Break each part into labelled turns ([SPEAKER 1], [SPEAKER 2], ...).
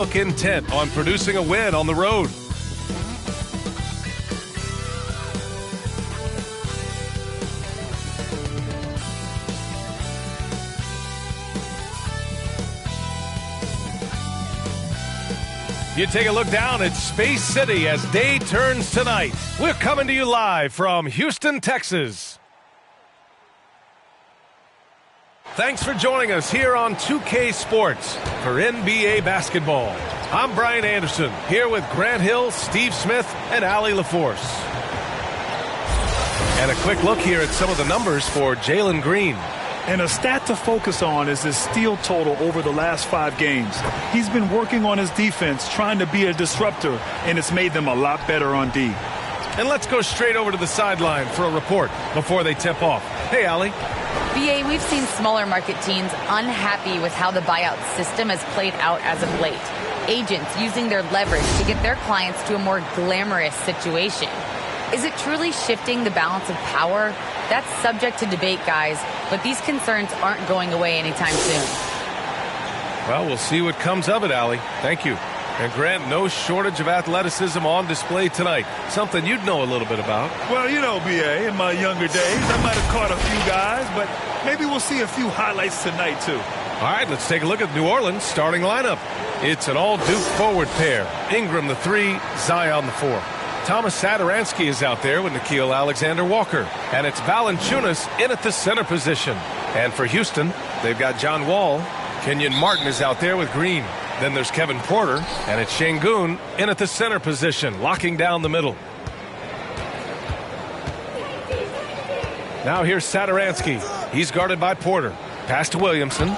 [SPEAKER 1] Look intent on producing a win on the road. You take a look down at Space City as day turns to night. We're coming to you live from Houston, Texas. Thanks for joining us here on 2K Sports for NBA basketball. I'm Brian Anderson, here with Grant Hill, Steve Smith, and Allie LaForce. And a quick look here at some of the numbers for Jalen Green.
[SPEAKER 2] And a stat to focus on is his steal total over the last 5 games. He's been working on his defense, trying to be a disruptor, and it's made them a lot better on D.
[SPEAKER 1] And let's go straight over to the sideline for a report before they tip off. Hey, Allie.
[SPEAKER 3] BA, we've seen smaller market teams unhappy with how the buyout system has played out as of late. Agents using their leverage to get their clients to a more glamorous situation. Is it truly shifting the balance of power? That's subject to debate, guys, but these concerns aren't going away anytime soon.
[SPEAKER 1] Well, we'll see what comes of it, Allie. Thank you. And Grant, no shortage of athleticism on display tonight. Something you'd know a little bit about.
[SPEAKER 2] Well, you know, BA, in my younger days, I might have caught a few guys, but maybe we'll see a few highlights tonight, too.
[SPEAKER 1] All right, let's take a look at New Orleans' starting lineup. It's an all-Duke forward pair. Ingram the 3, Zion the 4. Thomas Satoransky is out there with Nickeil Alexander-Walker. And it's Valanciunas in at the center position. And for Houston, they've got John Wall. Kenyon Martin is out there with Green. Then there's Kevin Porter. And it's Şengün in at the center position, locking down the middle. Now here's Satoransky. He's guarded by Porter. Pass to Williamson.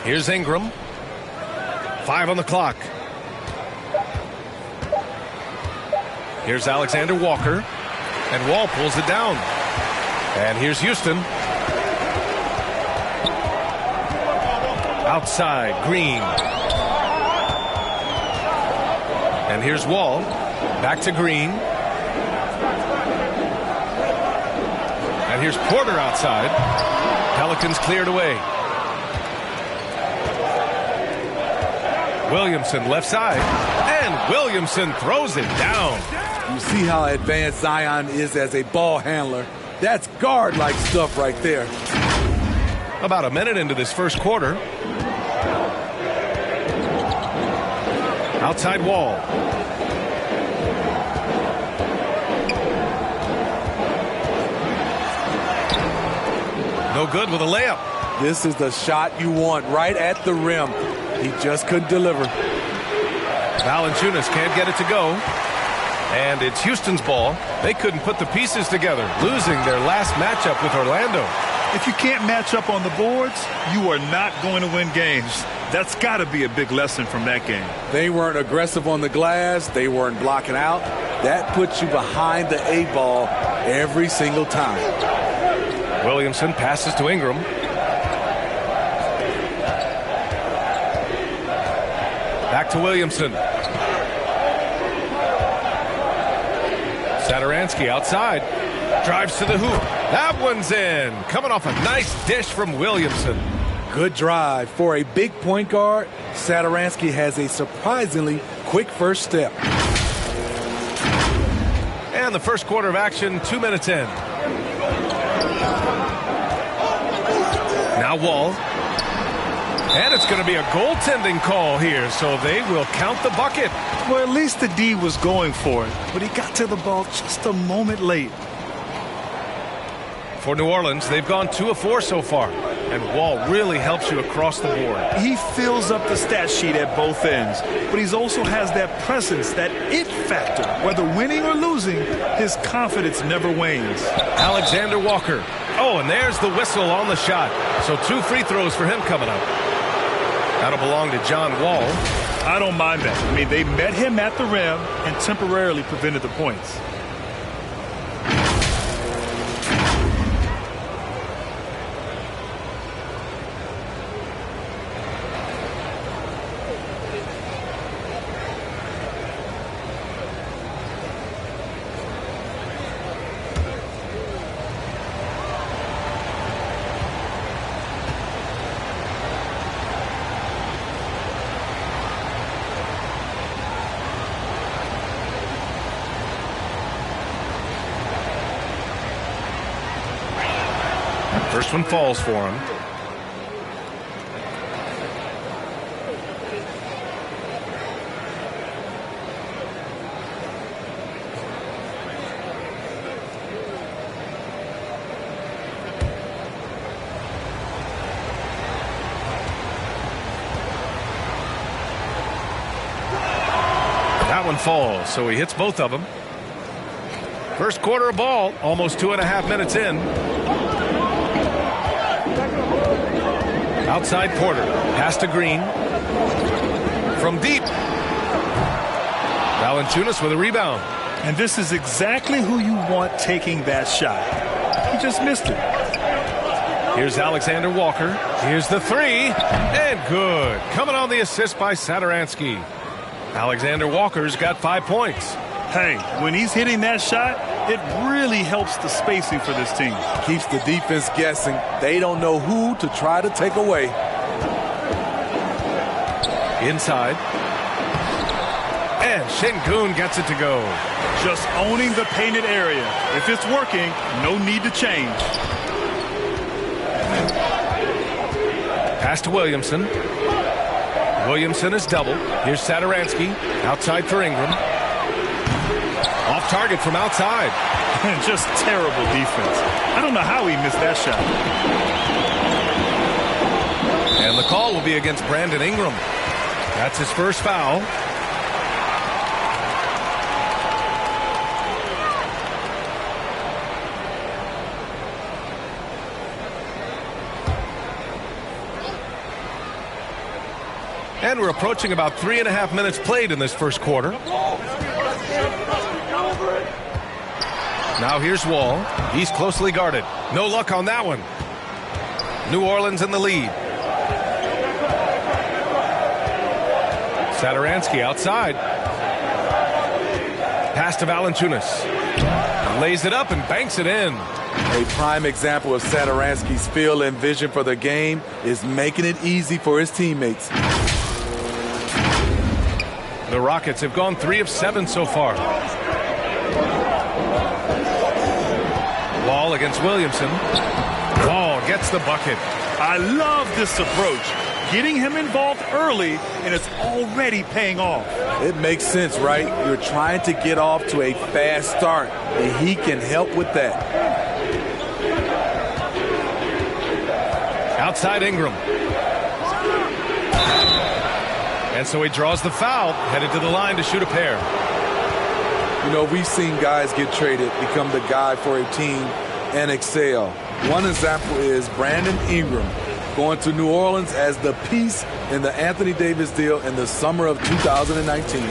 [SPEAKER 1] Here's Ingram. 5 on the clock. Here's Alexander Walker. And Wall pulls it down. And here's Houston. Outside, Green. And here's Wall. Back to Green. And here's Porter outside. Pelicans cleared away. Williamson left side. And Williamson throws it down.
[SPEAKER 4] You see how advanced Zion is as a ball handler. That's guard-like stuff right there.
[SPEAKER 1] About a minute into this first quarter. Outside Wall. No good with a layup.
[SPEAKER 4] This is the shot you want right at the rim. He just couldn't deliver.
[SPEAKER 1] Valanciunas can't get it to go. And it's Houston's ball. They couldn't put the pieces together, losing their last matchup with Orlando.
[SPEAKER 2] If you can't match up on the boards, you are not going to win games. That's got to be a big lesson from that game.
[SPEAKER 4] They weren't aggressive on the glass. They weren't blocking out. That puts you behind the 8 ball every single time.
[SPEAKER 1] Williamson passes to Ingram. Back to Williamson. Satoransky outside. Drives to the hoop. That one's in. Coming off a nice dish from Williamson.
[SPEAKER 4] Good drive. For a big point guard, Satoransky has a surprisingly quick first step.
[SPEAKER 1] And the first quarter of action, 2 minutes in. Now Wall. And it's going to be a goaltending call here, so they will count the bucket.
[SPEAKER 2] Well, at least the D was going for it, but he got to the ball just a moment late.
[SPEAKER 1] For New Orleans, they've gone 2 of 4 so far, and Wall really helps you across the board.
[SPEAKER 2] He fills up the stat sheet at both ends, but he also has that presence, that it factor. Whether winning or losing, his confidence never wanes.
[SPEAKER 1] Alexander Walker. Oh, and there's the whistle on the shot. So 2 free throws for him coming up. That'll belong to John Wall.
[SPEAKER 2] I don't mind that. I mean, they met him at the rim and temporarily prevented the points.
[SPEAKER 1] First one falls for him. That one falls, so he hits both of them. First quarter of ball, almost 2.5 minutes in. Outside Porter, pass to Green. From deep. Valanciunas with a rebound.
[SPEAKER 2] And this is exactly who you want taking that shot. He just missed it.
[SPEAKER 1] Here's Alexander Walker. Here's the three. And good. Coming on the assist by Satoransky. Alexander Walker's got 5 points.
[SPEAKER 2] Hey, when he's hitting that shot, it really helps the spacing for this team.
[SPEAKER 4] Keeps the defense guessing. They don't know who to try to take away.
[SPEAKER 1] Inside. And Şengün gets it to go.
[SPEAKER 2] Just owning the painted area. If it's working, no need to change.
[SPEAKER 1] Pass to Williamson. Williamson is double. Here's Satoransky. Outside for Ingram. Off target from outside.
[SPEAKER 2] Just terrible defense. I don't know how he missed that shot.
[SPEAKER 1] And the call will be against Brandon Ingram. That's his first foul. And we're approaching about 3.5 minutes played in this first quarter. Now here's Wall. He's closely guarded. No luck on that one. New Orleans in the lead. Satoransky outside. Pass to Valanciunas. Lays it up and banks it in.
[SPEAKER 4] A prime example of Satoransky's feel and vision for the game is making it easy for his teammates.
[SPEAKER 1] The Rockets have gone 3 of 7 so far. Ball against Williamson. Ball gets the bucket.
[SPEAKER 2] I love this approach. Getting him involved early, and it's already paying off.
[SPEAKER 4] It makes sense, right? You're trying to get off to a fast start, and he can help with that.
[SPEAKER 1] Outside Ingram. And so he draws the foul, headed to the line to shoot a pair.
[SPEAKER 4] You know, we've seen guys get traded, become the guy for a team, and excel. One example is Brandon Ingram going to New Orleans as the piece in the Anthony Davis deal in the summer of 2019.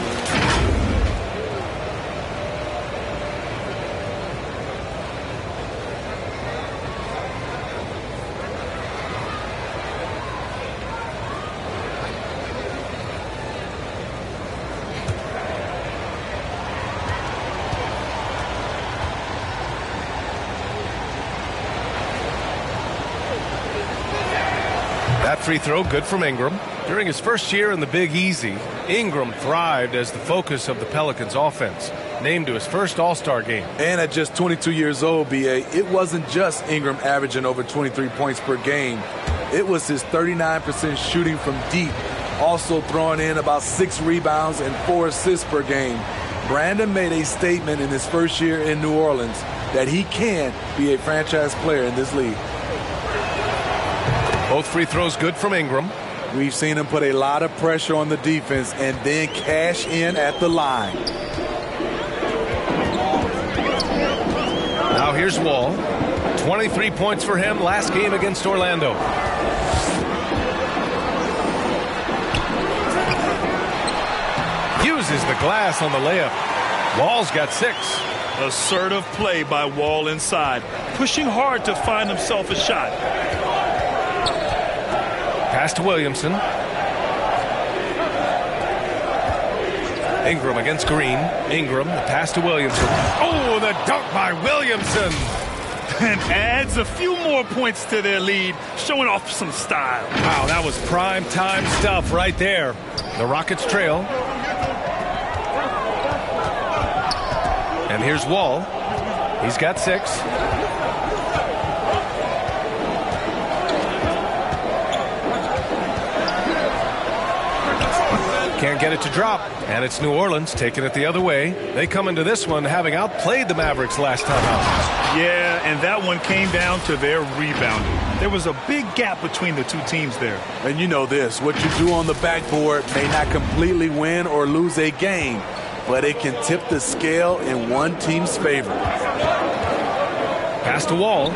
[SPEAKER 1] That free throw good from Ingram. During his first year in the Big Easy, Ingram thrived as the focus of the Pelicans offense, named to his first All-Star game.
[SPEAKER 4] And at just 22 years old, B.A., it wasn't just Ingram averaging over 23 points per game. It was his 39% shooting from deep, also throwing in about 6 rebounds and 4 assists per game. Brandon made a statement in his first year in New Orleans that he can be a franchise player in this league.
[SPEAKER 1] Both free throws good from Ingram.
[SPEAKER 4] We've seen him put a lot of pressure on the defense and then cash in at the line.
[SPEAKER 1] Now here's Wall. 23 points for him last game against Orlando. Uses the glass on the layup. Wall's got 6.
[SPEAKER 2] Assertive play by Wall inside, pushing hard to find himself a shot.
[SPEAKER 1] Pass to Williamson. Ingram against Green. Ingram, the pass to Williamson. Oh, the dunk by Williamson.
[SPEAKER 2] And adds a few more points to their lead, showing off some style.
[SPEAKER 1] Wow, that was prime time stuff right there. The Rockets trail. And here's Wall. He's got 6. Can't get it to drop. And it's New Orleans taking it the other way. They come into this one having outplayed the Mavericks last time out.
[SPEAKER 2] Yeah, and that one came down to their rebounding. There was a big gap between the two teams there.
[SPEAKER 4] And you know this, what you do on the backboard may not completely win or lose a game, but it can tip the scale in one team's favor.
[SPEAKER 1] Pass to Wall.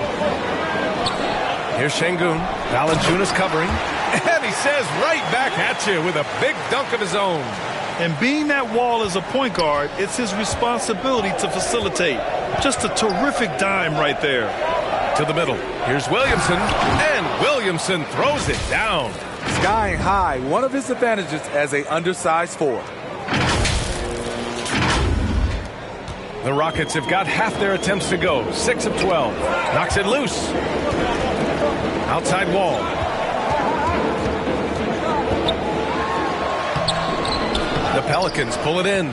[SPEAKER 1] Here's Şengün. Valanciunas covering. And he says right back at you with a big dunk of his own.
[SPEAKER 2] And being that Wall is a point guard, it's his responsibility to facilitate. Just a terrific dime right there.
[SPEAKER 1] To the middle. Here's Williamson. And Williamson throws it down.
[SPEAKER 4] Skying high, one of his advantages as an undersized forward.
[SPEAKER 1] The Rockets have got half their attempts to go. 6 of 12. Knocks it loose. Outside Wall. The Pelicans pull it in.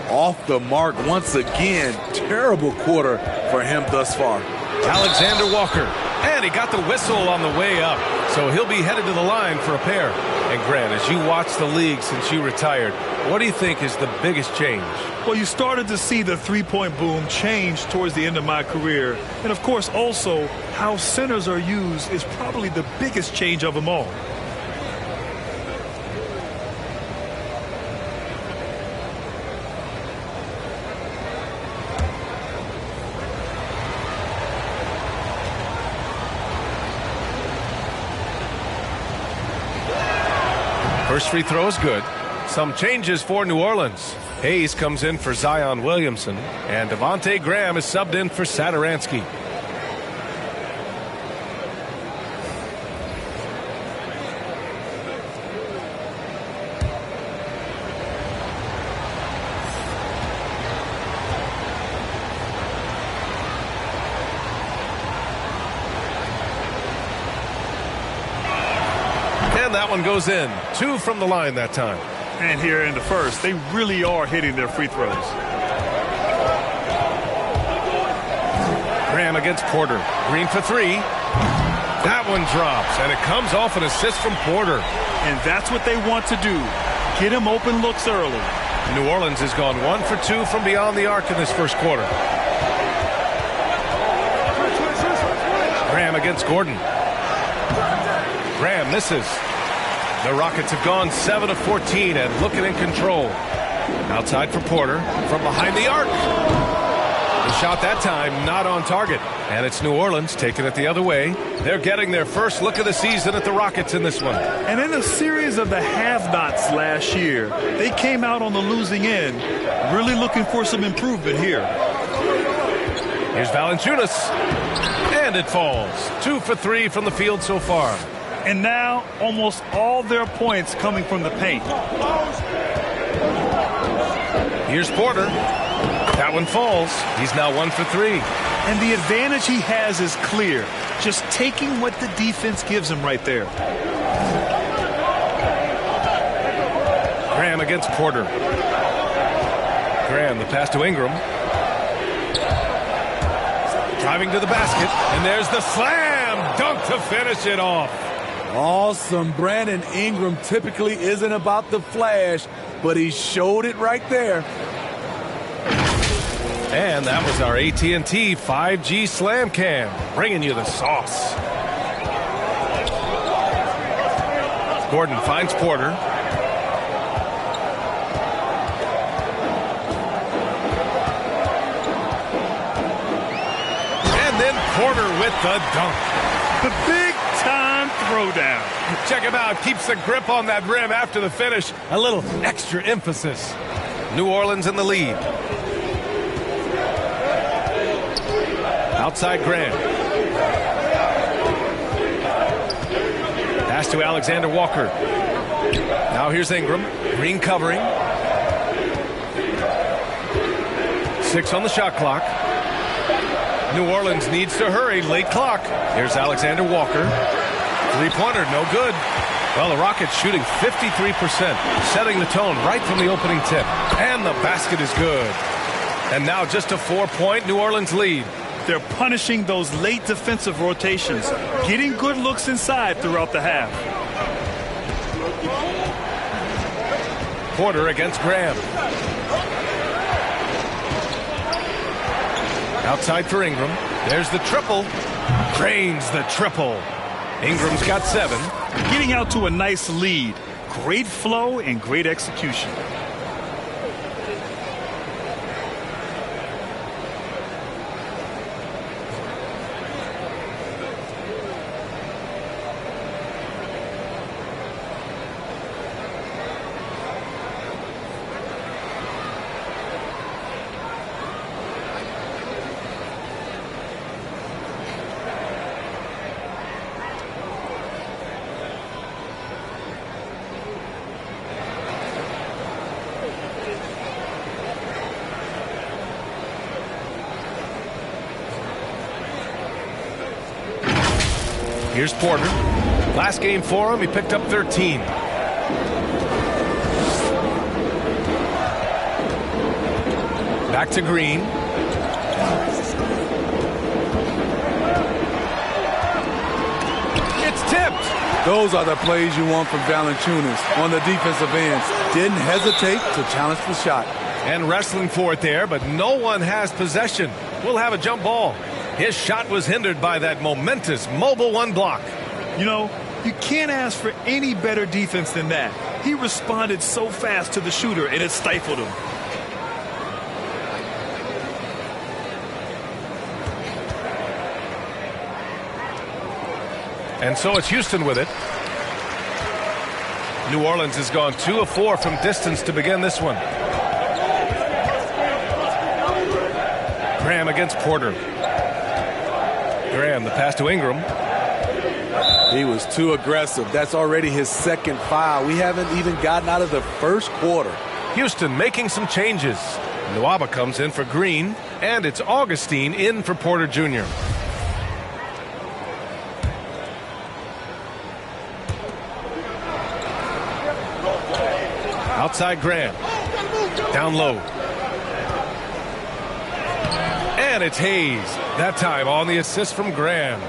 [SPEAKER 4] Off the mark once again. Terrible quarter for him thus far.
[SPEAKER 1] Alexander Walker. And he got the whistle on the way up. So he'll be headed to the line for a pair. And Grant, as you watch the league since you retired, what do you think is the biggest change?
[SPEAKER 2] Well, you started to see the three-point boom change towards the end of my career. And, of course, also how centers are used is probably the biggest change of them all.
[SPEAKER 1] First free throw is good. Some changes for New Orleans. Hayes comes in for Zion Williamson, and Devontae Graham is subbed in for Satoransky. And that one goes in. 2 from the line that time.
[SPEAKER 2] And here in the first, they really are hitting their free throws.
[SPEAKER 1] Graham against Porter. Green for 3. That one drops, and it comes off an assist from Porter.
[SPEAKER 2] And that's what they want to do. Get him open looks early.
[SPEAKER 1] New Orleans has gone 1 for 2 from beyond the arc in this first quarter. Graham against Gordon. Graham misses. The Rockets have gone 7 of 14 and looking in control. Outside for Porter from behind the arc. The shot that time not on target. And it's New Orleans taking it the other way. They're getting their first look of the season at the Rockets in this one.
[SPEAKER 2] And in a series of the have-nots last year, they came out on the losing end, really looking for some improvement here.
[SPEAKER 1] Here's Valanciunas. And it falls. 2 for 3 from the field so far.
[SPEAKER 2] And now almost all their points coming from the paint.
[SPEAKER 1] Here's Porter. That one falls. He's now 1 for 3.
[SPEAKER 2] And the advantage he has is clear. Just taking what the defense gives him right there.
[SPEAKER 1] Graham against Porter. Graham, the pass to Ingram. Driving to the basket. And there's the slam dunk to finish it off.
[SPEAKER 4] Awesome. Brandon Ingram typically isn't about the flash, but he showed it right there.
[SPEAKER 1] And that was our AT&T 5G Slam Cam, bringing you the sauce. Gordon finds Porter. And then Porter with the dunk.
[SPEAKER 2] The big-time throwdown.
[SPEAKER 1] Check him out. Keeps the grip on that rim after the finish. A little extra emphasis. New Orleans in the lead. Outside Grant. Pass to Alexander Walker. Now here's Ingram. Green covering. 6 on the shot clock. New Orleans needs to hurry. Late clock. Here's Alexander Walker. Three-pointer, no good. Well, the Rockets shooting 53%, setting the tone right from the opening tip. And the basket is good. And now just a 4-point New Orleans lead.
[SPEAKER 2] They're punishing those late defensive rotations, getting good looks inside throughout the half.
[SPEAKER 1] Porter against Graham. Outside for Ingram. There's the triple. Drains the triple. Ingram's got 7.
[SPEAKER 2] Getting out to a nice lead. Great flow and great execution.
[SPEAKER 1] Here's Porter. Last game for him, he picked up 13. Back to Green. It's tipped.
[SPEAKER 4] Those are the plays you want from Valanciunas on the defensive ends. Didn't hesitate to challenge the shot.
[SPEAKER 1] And wrestling for it there, but no one has possession. We'll have a jump ball. His shot was hindered by that momentous mobile 1 block.
[SPEAKER 2] You know, you can't ask for any better defense than that. He responded so fast to the shooter, and it stifled him.
[SPEAKER 1] And so it's Houston with it. New Orleans has gone 2 of 4 from distance to begin this one. Graham against Porter. Graham, the pass to Ingram.
[SPEAKER 4] He was too aggressive. That's already his 2nd foul. We haven't even gotten out of the 1st quarter.
[SPEAKER 1] Houston making some changes. Nwaba comes in for Green, and it's Augustine in for Porter Jr. Outside Graham. Down low. And it's Hayes. That time on the assist from Graham.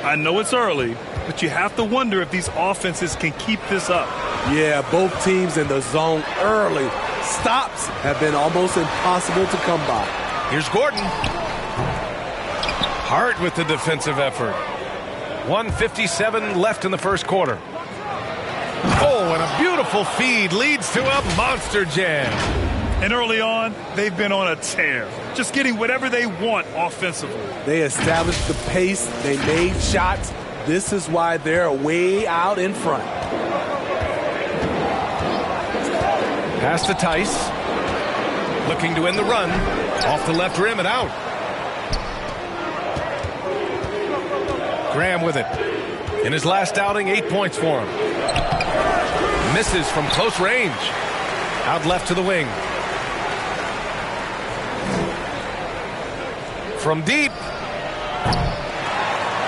[SPEAKER 2] I know it's early, but you have to wonder if these offenses can keep this up.
[SPEAKER 4] Yeah, both teams in the zone early. Stops have been almost impossible to come by.
[SPEAKER 1] Here's Gordon. Hart with the defensive effort. 1:57 left in the 1st quarter. Oh, and a beautiful feed leads to a monster jam.
[SPEAKER 2] And early on, they've been on a tear, just getting whatever they want offensively.
[SPEAKER 4] They established the pace. They made shots. This is why they're way out in front.
[SPEAKER 1] Pass to Tice. Looking to end the run. Off the left rim and out. Graham with it. In his last outing, 8 points for him. Misses from close range. Out left to the wing. From deep.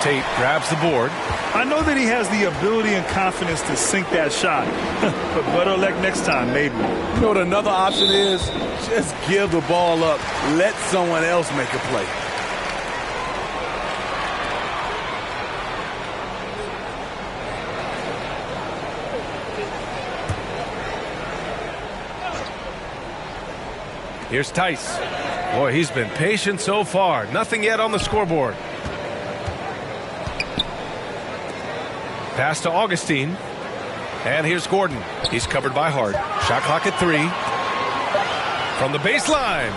[SPEAKER 1] Tate grabs the board.
[SPEAKER 2] I know that he has the ability and confidence to sink that shot. But better luck next time, maybe.
[SPEAKER 4] You know what another option is? Just give the ball up. Let someone else make a play.
[SPEAKER 1] Here's Tice. Boy, he's been patient so far. Nothing yet on the scoreboard. Pass to Augustine. And here's Gordon. He's covered by Hart. Shot clock at 3. From the baseline.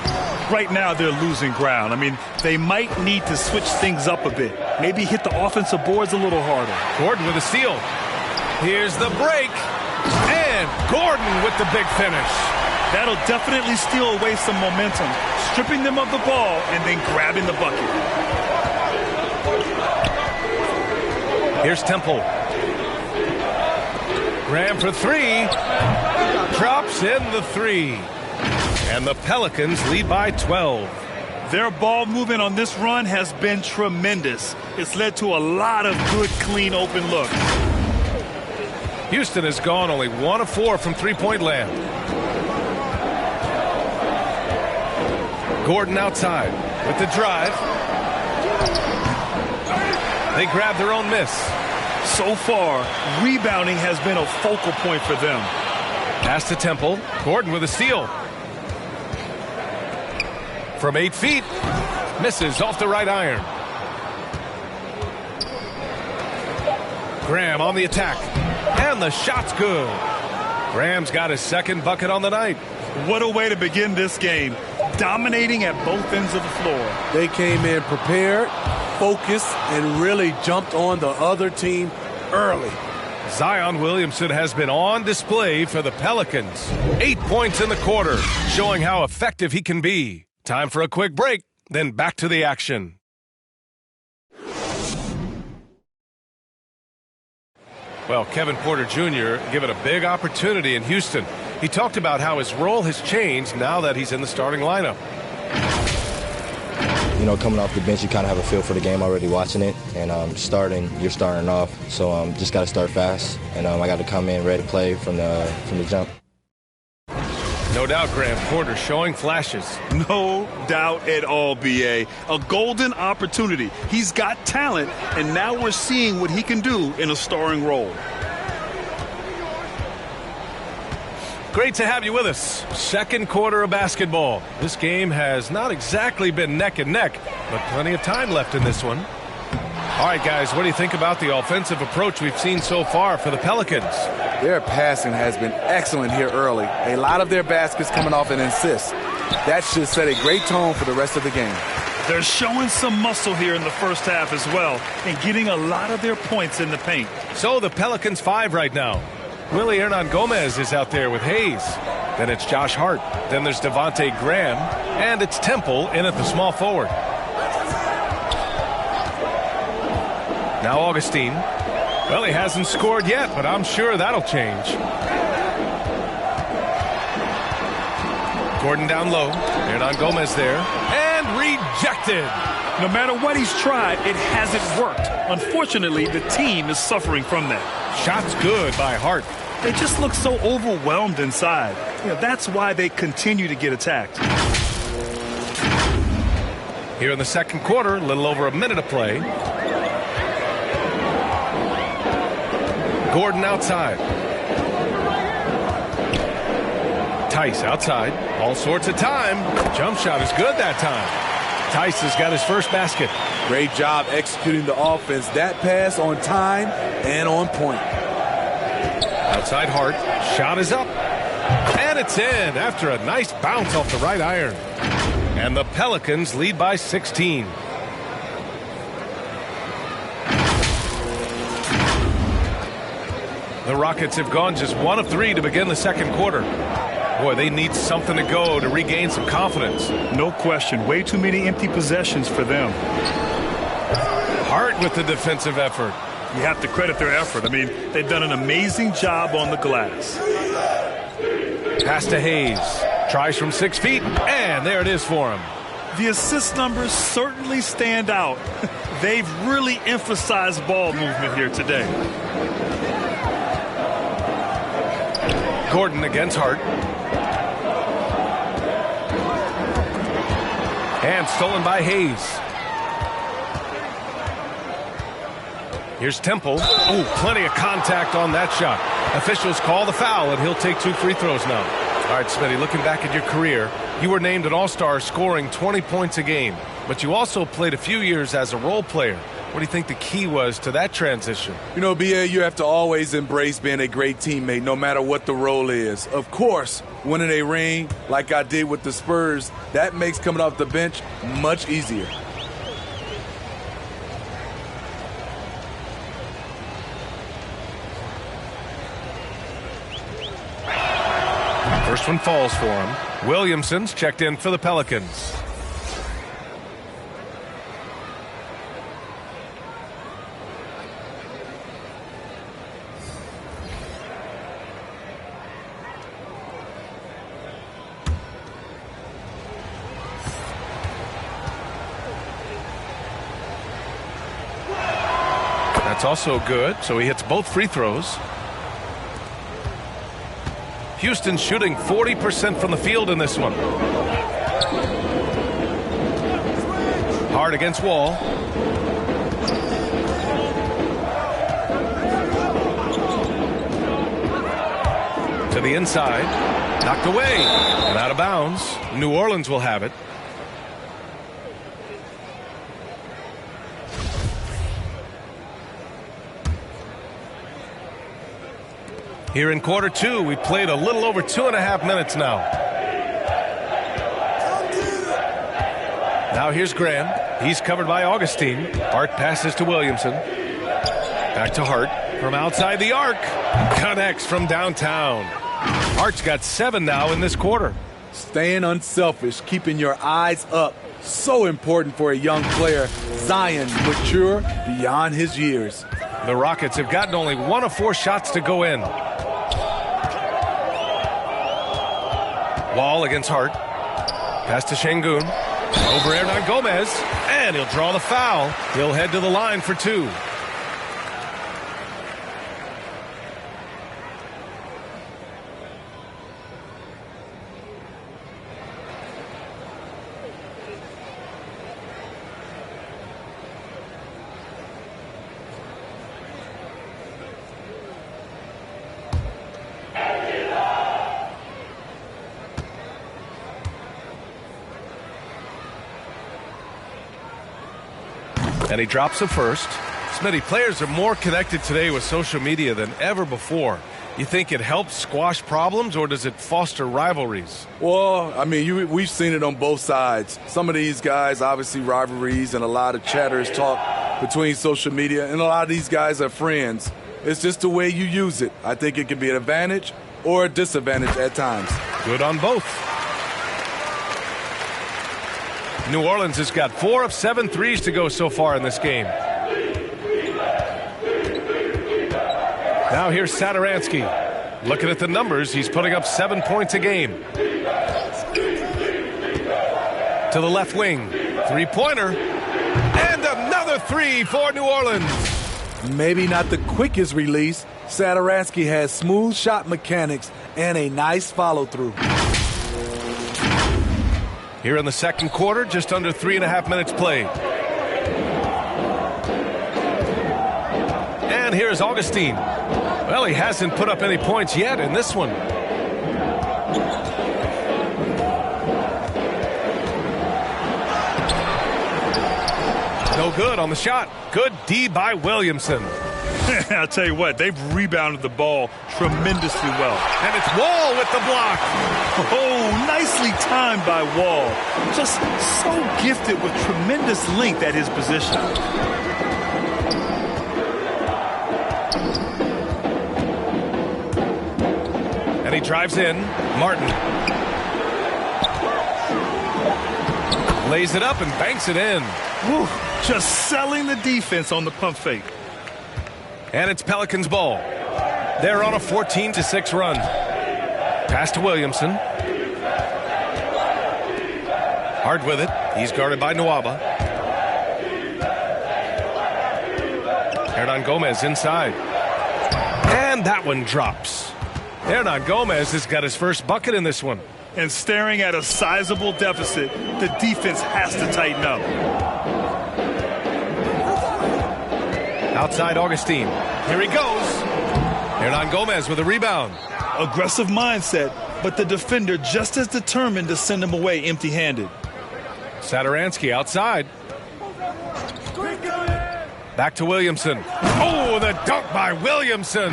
[SPEAKER 2] Right now, they're losing ground. I mean, they might need to switch things up a bit. Maybe hit the offensive boards a little harder.
[SPEAKER 1] Gordon with a steal. Here's the break. And Gordon with the big finish.
[SPEAKER 2] That'll definitely steal away some momentum, stripping them of the ball and then grabbing the bucket.
[SPEAKER 1] Here's Temple. Graham for 3. Drops in the 3. And the Pelicans lead by 12.
[SPEAKER 2] Their ball movement on this run has been tremendous. It's led to a lot of good, clean, open looks.
[SPEAKER 1] Houston has gone only 1 of 4 from three-point land. Gordon outside with the drive. They grab their own miss.
[SPEAKER 2] So far, rebounding has been a focal point for them.
[SPEAKER 1] Pass to Temple. Gordon with a steal. From 8 feet. Misses off the right iron. Graham on the attack. And the shot's good. Graham's got his second bucket on the night.
[SPEAKER 2] What a way to begin this game. Dominating at both ends of the floor.
[SPEAKER 4] They came in prepared, focused, and really jumped on the other team early.
[SPEAKER 1] Zion Williamson has been on display for the Pelicans. 8 points in the quarter, showing how effective he can be. Time for a quick break, then back to the action. Well, Kevin Porter Jr. given a big opportunity in Houston. He talked about how his role has changed now that he's in the starting lineup.
[SPEAKER 5] You know, coming off the bench, you kind of have a feel for the game already watching it. And you're starting off. So just got to start fast. And I got to come in ready to play from the jump.
[SPEAKER 1] No doubt, Graham Porter showing flashes.
[SPEAKER 2] No doubt at all, B.A. A golden opportunity. He's got talent, and now we're seeing what he can do in a starring role.
[SPEAKER 1] Great to have you with us. Second quarter of basketball. This game has not exactly been neck and neck, but plenty of time left in this one. All right, guys, what do you think about the offensive approach we've seen so far for the Pelicans?
[SPEAKER 4] Their passing has been excellent here early. A lot of their baskets coming off an assist. That should set a great tone for the rest of the game.
[SPEAKER 2] They're showing some muscle here in the first half as well and getting a lot of their points in the paint.
[SPEAKER 1] So the Pelicans 5 right now. Willie Hernan-Gomez is out there with Hayes. Then it's Josh Hart. Then there's Devontae Graham. And it's Temple in at the small forward. Now Augustine. Well, he hasn't scored yet, but I'm sure that'll change. Gordon down low. Hernan-Gomez there. And rejected.
[SPEAKER 2] No matter what he's tried, it hasn't worked. Unfortunately, the team is suffering from that.
[SPEAKER 1] Shot's good by Hart.
[SPEAKER 2] They just look so overwhelmed inside. That's why they continue to get attacked.
[SPEAKER 1] Here in the second quarter, a little over a minute of play. Gordon outside. Tice outside. All sorts of time. Jump shot is good that time. Tice has got his first basket.
[SPEAKER 4] Great job executing the offense. That pass on time and on point.
[SPEAKER 1] Outside Hart. Shot is up. And it's in after a nice bounce off the right iron. And the Pelicans lead by 16. The Rockets have gone just 1 of 3 to begin the second quarter. Boy, they need something to go to regain some confidence.
[SPEAKER 2] No question. Way too many empty possessions for them.
[SPEAKER 1] Hart with the defensive effort.
[SPEAKER 2] You have to credit their effort. I mean, they've done an amazing job on the glass.
[SPEAKER 1] Pass to Hayes. Tries from 6 feet, and there it is for him.
[SPEAKER 2] The assist numbers certainly stand out. They've really emphasized ball movement here today.
[SPEAKER 1] Gordon against Hart. And stolen by Hayes. Here's Temple. Oh, plenty of contact on that shot. Officials call the foul, and he'll take 2 free throws now. All right, Smitty, looking back at your career, you were named an All-Star scoring 20 points a game, but you also played a few years as a role player. What do you think the key was to that transition?
[SPEAKER 4] You know, B.A., you have to always embrace being a great teammate no matter what the role is. Of course, winning a ring like I did with the Spurs, that makes coming off the bench much easier.
[SPEAKER 1] First one falls for him. Williamson's checked in for the Pelicans. That's also good, so he hits both free throws. Houston shooting 40% from the field in this one. Hard against Wall. To the inside. Knocked away. And out of bounds. New Orleans will have it. Here in quarter two, we played a little over 2.5 minutes now. Now here's Graham. He's covered by Augustine. Hart passes to Williamson. Back to Hart from outside the arc. Connects from downtown. Hart's got 7 now in this quarter.
[SPEAKER 4] Staying unselfish, keeping your eyes up. So important for a young player. Zion, mature beyond his years.
[SPEAKER 1] The Rockets have gotten only 1 of 4 shots to go in. Wall against Hart. Pass to Şengün. Over Hernan Gomez. And he'll draw the foul. He'll head to the line for 2. And he drops the first. Smitty, players are more connected today with social media than ever before. You think it helps squash problems, or does it foster rivalries?
[SPEAKER 4] Well, I mean, we've seen it on both sides. Some of these guys, obviously rivalries, and a lot of chatter is talk between social media, and a lot of these guys are friends. It's just the way you use it. I think it can be an advantage or a disadvantage at times.
[SPEAKER 1] Good on both. New Orleans has got 4 of 7 threes to go so far in this game. Now here's Satoransky. Looking at the numbers, he's putting up 7 points a game. To the left wing. 3-pointer. And another 3 for New Orleans.
[SPEAKER 4] Maybe not the quickest release. Satoransky has smooth shot mechanics and a nice follow-through.
[SPEAKER 1] Here in the second quarter, just under 3.5 minutes played. And here's Augustine. Well, he hasn't put up any points yet in this one. No good on the shot. Good D by Williamson.
[SPEAKER 2] I'll tell you what, they've rebounded the ball tremendously well.
[SPEAKER 1] And it's Wall with the block.
[SPEAKER 2] Oh, nicely timed by Wall. Just so gifted with tremendous length at his position.
[SPEAKER 1] And he drives in. Martin. Lays it up and banks it in.
[SPEAKER 2] Whew, just selling the defense on the pump fake.
[SPEAKER 1] And it's Pelicans ball. They're on a 14-6 run. Pass to Williamson. Hard with it. He's guarded by Nwaba. Hernan Gomez inside. And that one drops. Hernan Gomez has got his first bucket in this one.
[SPEAKER 2] And staring at a sizable deficit, the defense has to tighten up.
[SPEAKER 1] Outside Augustine. Here he goes. Hernan Gomez with a rebound.
[SPEAKER 2] Aggressive mindset, but the defender just as determined to send him away empty-handed.
[SPEAKER 1] Satoransky outside. Back to Williamson. Oh, the dunk by Williamson.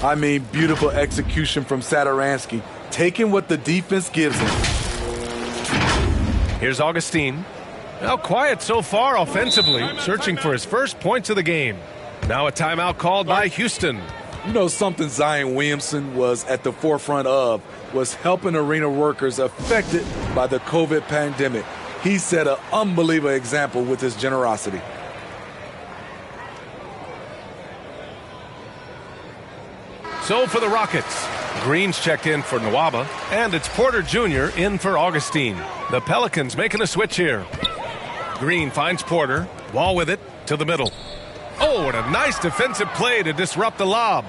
[SPEAKER 4] I mean, beautiful execution from Satoransky, taking what the defense gives him.
[SPEAKER 1] Here's Augustine. Well, quiet so far offensively, searching for his first points of the game. Now a timeout called by Houston.
[SPEAKER 4] You know, something Zion Williamson was at the forefront of was helping arena workers affected by the COVID pandemic. He set an unbelievable example with his generosity.
[SPEAKER 1] So for the Rockets, Green's checked in for Nwaba, and it's Porter Jr. in for Augustine. The Pelicans making a switch here. Green finds Porter. Wall with it to the middle. Oh, and a nice defensive play to disrupt the lob.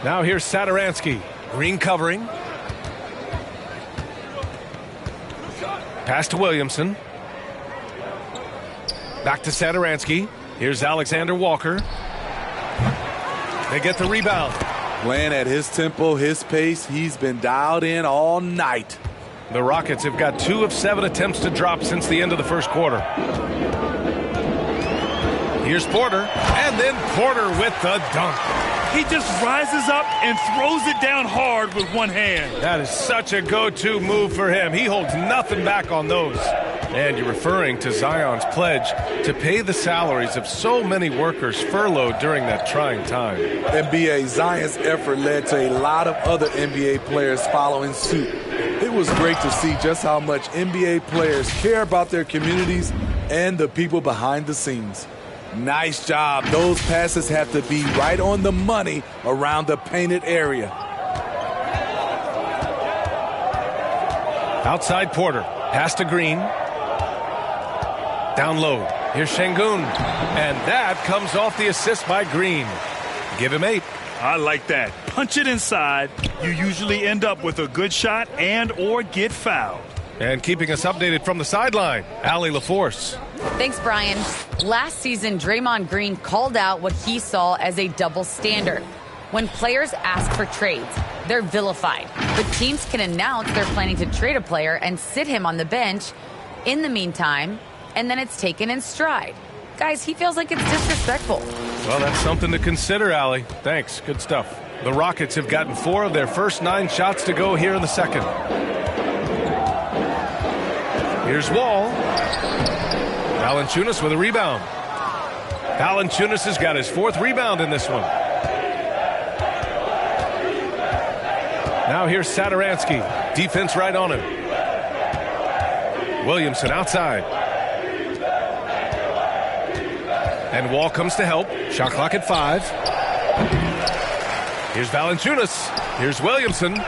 [SPEAKER 1] Now here's Satoransky. Green covering. Pass to Williamson. Back to Satoransky. Here's Alexander Walker. They get the rebound.
[SPEAKER 4] Playing at his tempo, his pace, he's been dialed in all night.
[SPEAKER 1] The Rockets have got 2 of 7 attempts to drop since the end of the first quarter. Here's Porter, and then Porter with the dunk.
[SPEAKER 2] He just rises up and throws it down hard with one hand.
[SPEAKER 1] That is such a go-to move for him. He holds nothing back on those. And you're referring to Zion's pledge to pay the salaries of so many workers furloughed during that trying time.
[SPEAKER 4] NBA, Zion's effort led to a lot of other NBA players following suit. It was great to see just how much NBA players care about their communities and the people behind the scenes. Nice job. Those passes have to be right on the money around the painted area.
[SPEAKER 1] Outside Porter. Pass to Green. Down low. Here's Şengün. And that comes off the assist by Green. Give him 8.
[SPEAKER 2] I like that. Punch it inside. You usually end up with a good shot and or get fouled.
[SPEAKER 1] And keeping us updated from the sideline, Allie LaForce.
[SPEAKER 3] Thanks, Brian. Last season, Draymond Green called out what he saw as a double standard. When players ask for trades, they're vilified. But teams can announce they're planning to trade a player and sit him on the bench in the meantime, and then it's taken in stride. Guys, he feels like it's disrespectful.
[SPEAKER 1] Well, that's something to consider, Allie. Thanks. Good stuff. The Rockets have gotten 4 of their first 9 shots to go here in the second. Here's Wall. Valanciunas with a rebound. Valanciunas has got his 4th rebound in this one. Now here's Satoransky. Defense right on him. Williamson outside. And Wall comes to help. Shot clock at 5. Here's Valanciunas. Here's Williamson.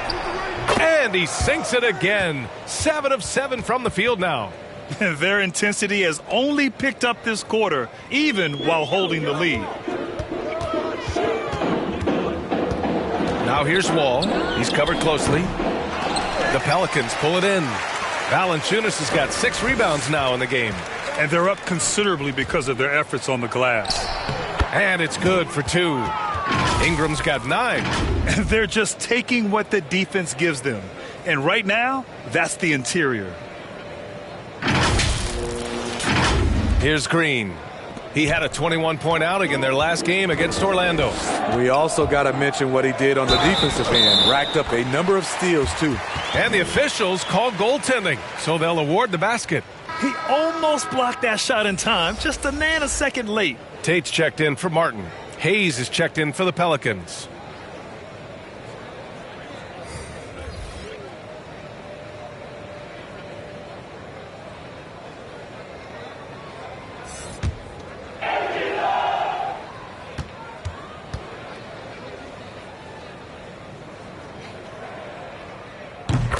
[SPEAKER 1] And he sinks it again. 7 of 7 from the field now.
[SPEAKER 2] Their intensity has only picked up this quarter, even while holding the lead.
[SPEAKER 1] Now here's Wall. He's covered closely. The Pelicans pull it in. Valanciunas has got 6 rebounds now in the game.
[SPEAKER 2] And they're up considerably because of their efforts on the glass.
[SPEAKER 1] And it's good for 2. Ingram's got 9.
[SPEAKER 2] And they're just taking what the defense gives them. And right now, that's the interior.
[SPEAKER 1] Here's Green. He had a 21-point outing in their last game against Orlando.
[SPEAKER 4] We also got to mention what he did on the defensive end. Racked up a number of steals, too.
[SPEAKER 1] And the officials called goaltending, so they'll award the basket.
[SPEAKER 2] He almost blocked that shot in time, just a nanosecond late.
[SPEAKER 1] Tate's checked in for Martin. Hayes is checked in for the Pelicans.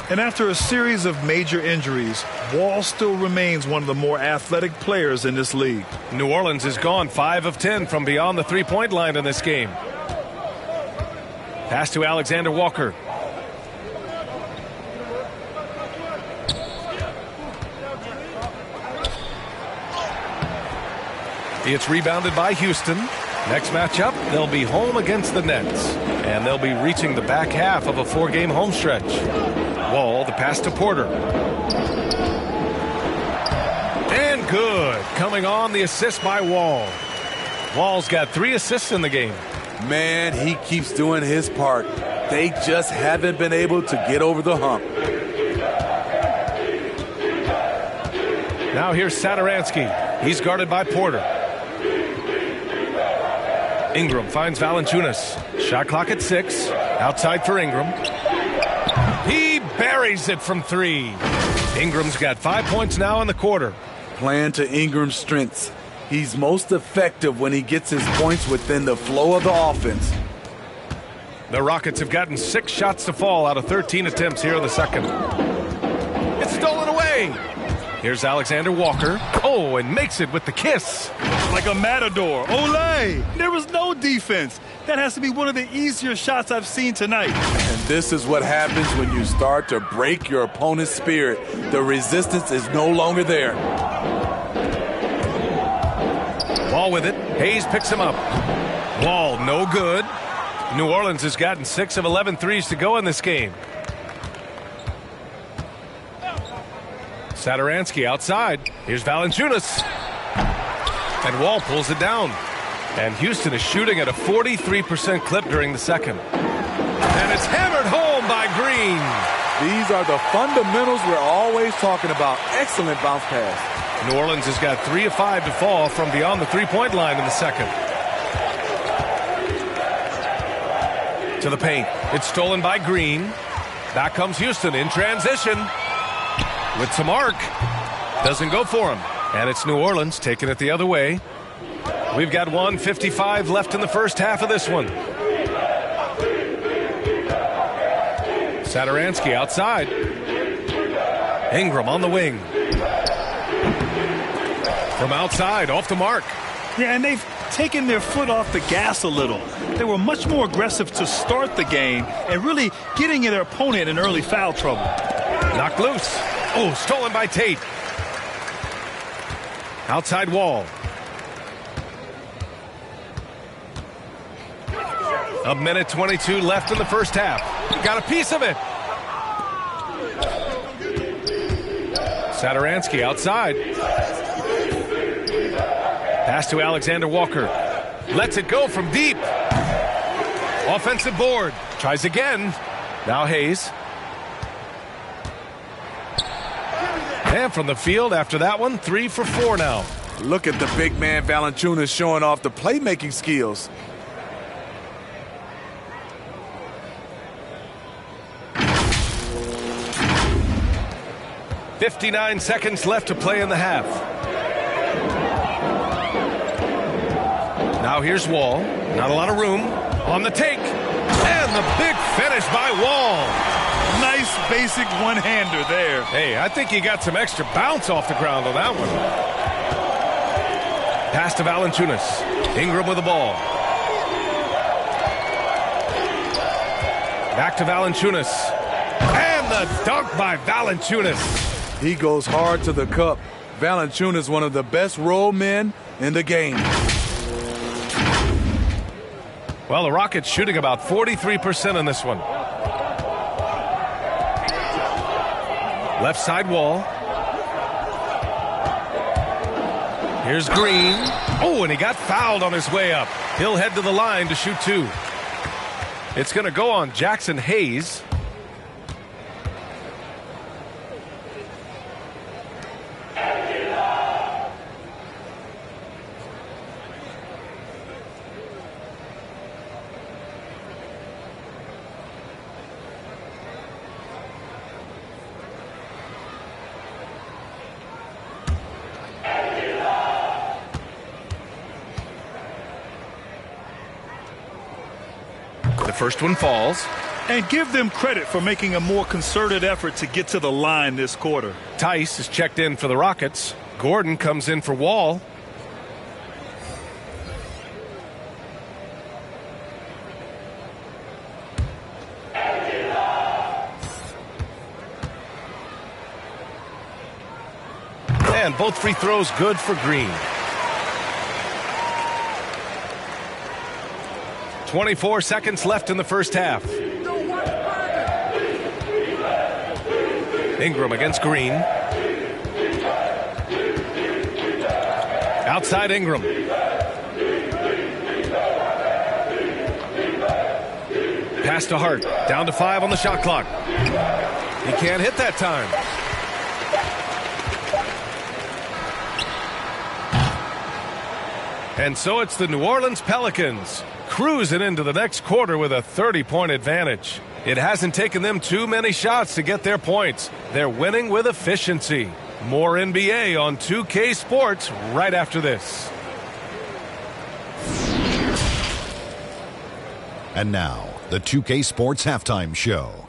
[SPEAKER 2] And after a series of major injuries, Wall still remains one of the more athletic players in this league.
[SPEAKER 1] New Orleans has gone 5 of 10 from beyond the three-point line in this game. Pass to Alexander Walker. It's rebounded by Houston. Next matchup, they'll be home against the Nets. And they'll be reaching the back half of a 4-game home stretch. Wall, the pass to Porter. And good. Coming on, the assist by Wall. Wall's got 3 assists in the game.
[SPEAKER 4] Man, he keeps doing his part. They just haven't been able to get over the hump.
[SPEAKER 1] Now here's Satoransky. He's guarded by Porter. Ingram finds Valanciunas. Shot clock at 6. Outside for Ingram. He buries it from 3. Ingram's got 5 points now in the quarter.
[SPEAKER 4] Playing to Ingram's strengths. He's most effective when he gets his points within the flow of the offense.
[SPEAKER 1] The Rockets have gotten 6 shots to fall out of 13 attempts here in the second. It's stolen away. Here's Alexander Walker. Oh, and makes it with the kiss.
[SPEAKER 2] Like a matador. Olay! There was no defense. That has to be one of the easier shots I've seen tonight.
[SPEAKER 4] And this is what happens when you start to break your opponent's spirit. The resistance is no longer there.
[SPEAKER 1] Wall with it. Hayes picks him up. Wall no good. New Orleans has gotten 6 of 11 threes to go in this game. Satoransky outside. Here's Valanciunas. And Wall pulls it down. And Houston is shooting at a 43% clip during the second. And it's hammered home by Green.
[SPEAKER 4] These are the fundamentals we're always talking about. Excellent bounce pass.
[SPEAKER 1] New Orleans has got 3 of 5 to fall from beyond the three-point line in the second. To the paint. It's stolen by Green. Back comes Houston in transition. With some arc. Doesn't go for him. And it's New Orleans taking it the other way. We've got 1:55 left in the first half of this one. Satoransky outside. Ingram on the wing. From outside, off the mark.
[SPEAKER 2] Yeah, and they've taken their foot off the gas a little. They were much more aggressive to start the game and really getting their opponent in early foul trouble.
[SPEAKER 1] Knocked loose. Oh, stolen by Tate. Outside Wall. A minute 22 left in the first half. Got a piece of it. Satoransky outside. Pass to Alexander Walker. Lets it go from deep. Offensive board. Tries again. Now Hayes. And from the field after that one, 3 for 4 now.
[SPEAKER 4] Look at the big man Valanciunas showing off the playmaking skills.
[SPEAKER 1] .59 seconds left to play in the half. Now here's Wall. Not a lot of room. On the take. And the big finish by Wall.
[SPEAKER 2] Nice basic one-hander there.
[SPEAKER 1] Hey, I think he got some extra bounce off the ground on that one. Pass to Valanciunas. Ingram with the ball. Back to Valanciunas. And the dunk by Valanciunas.
[SPEAKER 4] He goes hard to the cup. Valanciunas, one of the best roll men in the game.
[SPEAKER 1] Well, the Rockets shooting about 43% in this one. Left side Wall. Here's Green. Oh, and he got fouled on his way up. He'll head to the line to shoot 2. It's going to go on Jackson Hayes. First one falls.
[SPEAKER 2] And give them credit for making a more concerted effort to get to the line this quarter.
[SPEAKER 1] Tice is checked in for the Rockets. Gordon comes in for Wall. And both free throws good for Green. 24 seconds left in the first half. Ingram against Green. Outside Ingram. Pass to Hart. Down to 5 on the shot clock. He can't hit that time. And so it's the New Orleans Pelicans cruising into the next quarter with a 30-point advantage. It hasn't taken them too many shots to get their points. They're winning with efficiency. More NBA on 2K Sports right after this.
[SPEAKER 6] And now, the 2K Sports Halftime Show.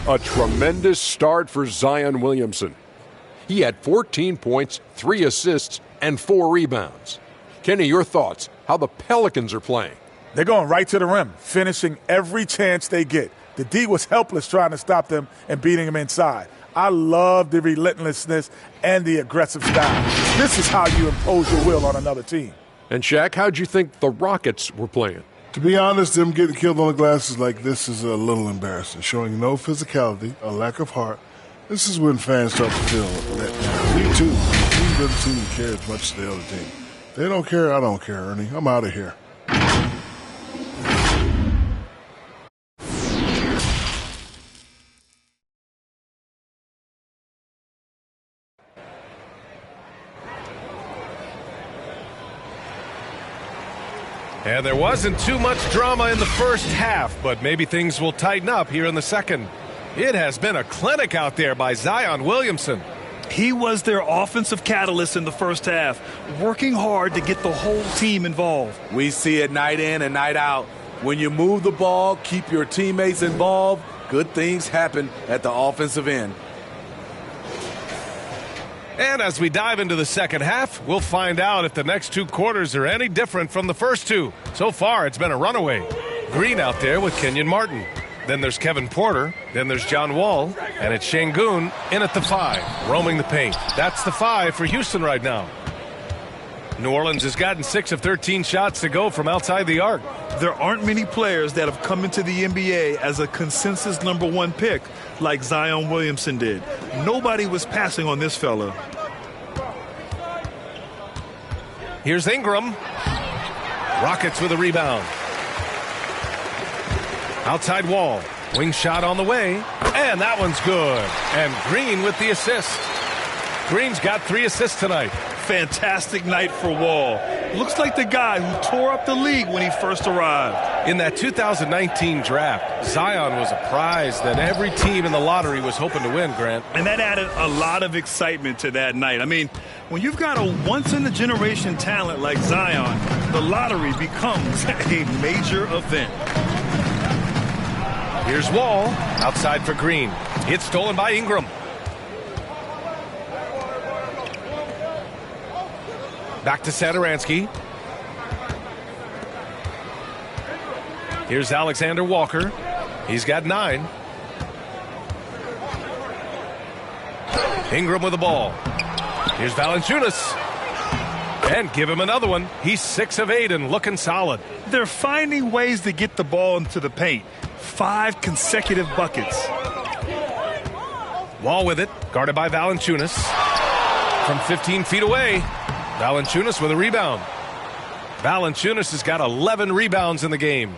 [SPEAKER 7] A tremendous start for Zion Williamson. He had 14 points, 3 assists, and 4 rebounds. Kenny, your thoughts, how the Pelicans are playing?
[SPEAKER 8] They're going right to the rim, finishing every chance they get. The D was helpless trying to stop them and beating them inside. I love the relentlessness and the aggressive style. This is how you impose your will on another team.
[SPEAKER 7] And Shaq, how'd you think the Rockets were playing?
[SPEAKER 9] To be honest, them getting killed on the glasses like this is a little embarrassing, showing no physicality, a lack of heart. This is when fans start to feel let down. Me too. The team doesn't seem to care as much as the other team. If they don't care, I don't care, Ernie. I'm out of here.
[SPEAKER 1] And there wasn't too much drama in the first half, but maybe things will tighten up here in the second. It has been a clinic out there by Zion Williamson.
[SPEAKER 2] He was their offensive catalyst in the first half, working hard to get the whole team involved.
[SPEAKER 4] We see it night in and night out. When you move the ball, keep your teammates involved, good things happen at the offensive end.
[SPEAKER 1] And as we dive into the second half, we'll find out if the next two quarters are any different from the first two. So far, it's been a runaway. Green out there with Kenyon Martin. Then there's Kevin Porter. Then there's John Wall. And it's Şengün in at the 5, roaming the paint. That's the 5 for Houston right now. New Orleans has gotten 6 of 13 shots to go from outside the arc.
[SPEAKER 2] There aren't many players that have come into the NBA as a consensus #1 pick like Zion Williamson did. Nobody was passing on this fella.
[SPEAKER 1] Here's Ingram. Rockets with a rebound. Outside Wall. Wing shot on the way. And that one's good. And Green with the assist. Green's got 3 assists tonight.
[SPEAKER 2] Fantastic night for Wall. Looks like the guy who tore up the league when he first arrived.
[SPEAKER 1] In that 2019 draft, Zion was a prize that every team in the lottery was hoping to win, Grant.
[SPEAKER 2] And that added a lot of excitement to that night. I mean, when you've got a once-in-a-generation talent like Zion, the lottery becomes a major event.
[SPEAKER 1] Here's Wall, outside for Green. It's stolen by Ingram. Back to Satoransky. Here's Alexander Walker. He's got 9. Ingram with the ball. Here's Valanciunas. And give him another one. He's 6 of 8 and looking solid.
[SPEAKER 2] They're finding ways to get the ball into the paint. 5 consecutive buckets.
[SPEAKER 1] Wall with it, guarded by Valanciunas. From 15 feet away, Valanciunas with a rebound. Valanciunas has got 11 rebounds in the game.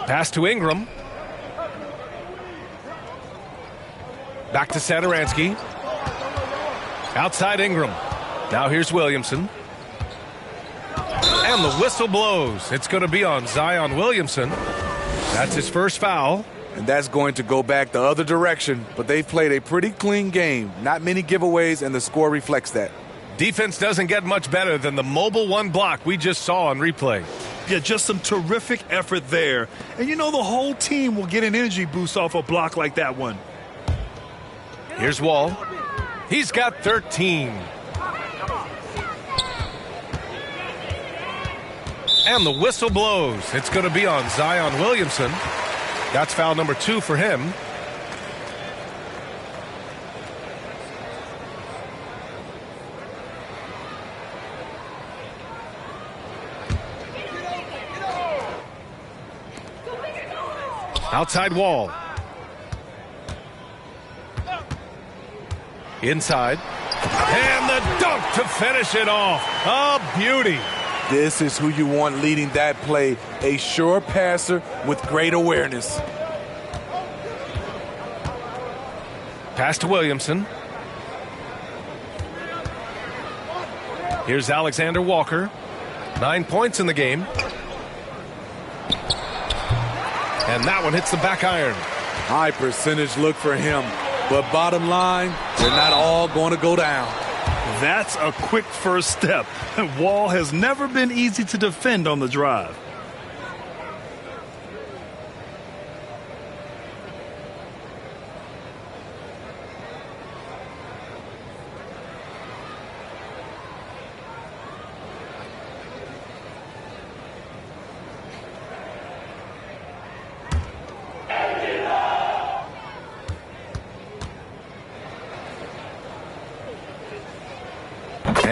[SPEAKER 1] Pass to Ingram. Back to Satoransky. Outside Ingram. Now here's Williamson. And the whistle blows. It's going to be on Zion Williamson. That's his first foul.
[SPEAKER 4] And that's going to go back the other direction. But they've played a pretty clean game. Not many giveaways, and the score reflects that.
[SPEAKER 1] Defense doesn't get much better than the mobile 1 block we just saw on replay.
[SPEAKER 2] Yeah, just some terrific effort there. And you know the whole team will get an energy boost off a block like that one.
[SPEAKER 1] Here's Wall. He's got 13. And the whistle blows. It's going to be on Zion Williamson. That's foul number 2 for him. Outside Wall. Inside. And the dunk to finish it off. A beauty.
[SPEAKER 4] This is who you want leading that play. A sure passer with great awareness.
[SPEAKER 1] Pass to Williamson. Here's Alexander Walker. 9 points in the game. And that one hits the back iron.
[SPEAKER 4] High percentage look for him. But bottom line, they're not all going to go down.
[SPEAKER 2] That's a quick first step. Wall has never been easy to defend on the drive.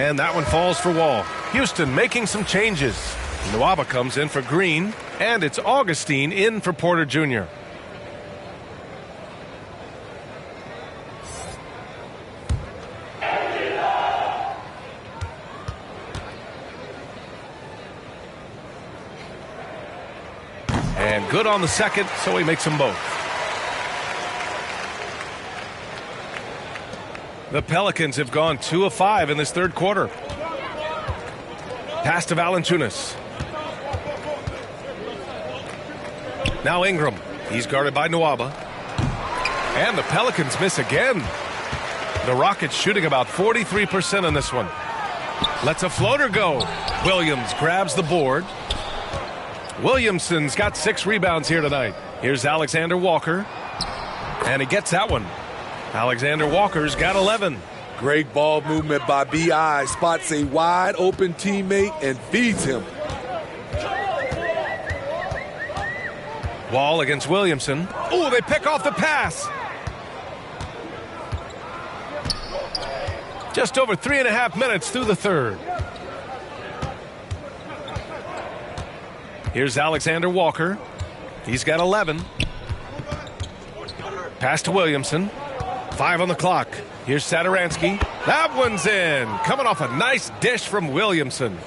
[SPEAKER 1] And that one falls for Wall. Houston making some changes. Nwaba comes in for Green, and it's Augustine in for Porter Jr. And good on the second, so he makes them both. The Pelicans have gone 2 of 5 in this third quarter. Pass to Valanciunas. Now Ingram. He's guarded by Nwaba. And the Pelicans miss again. The Rockets shooting about 43% on this one. Lets a floater go. Williams grabs the board. Williamson's got 6 rebounds here tonight. Here's Alexander Walker. And he gets that one. Alexander Walker's got 11.
[SPEAKER 4] Great ball movement by B.I. Spots a wide open teammate and feeds him.
[SPEAKER 1] Wall against Williamson. Oh, they pick off the pass. Just over 3.5 minutes through the third. Here's Alexander Walker. He's got 11. Pass to Williamson. 5 on the clock. Here's Satoransky. That one's in. Coming off a nice dish from Williamson.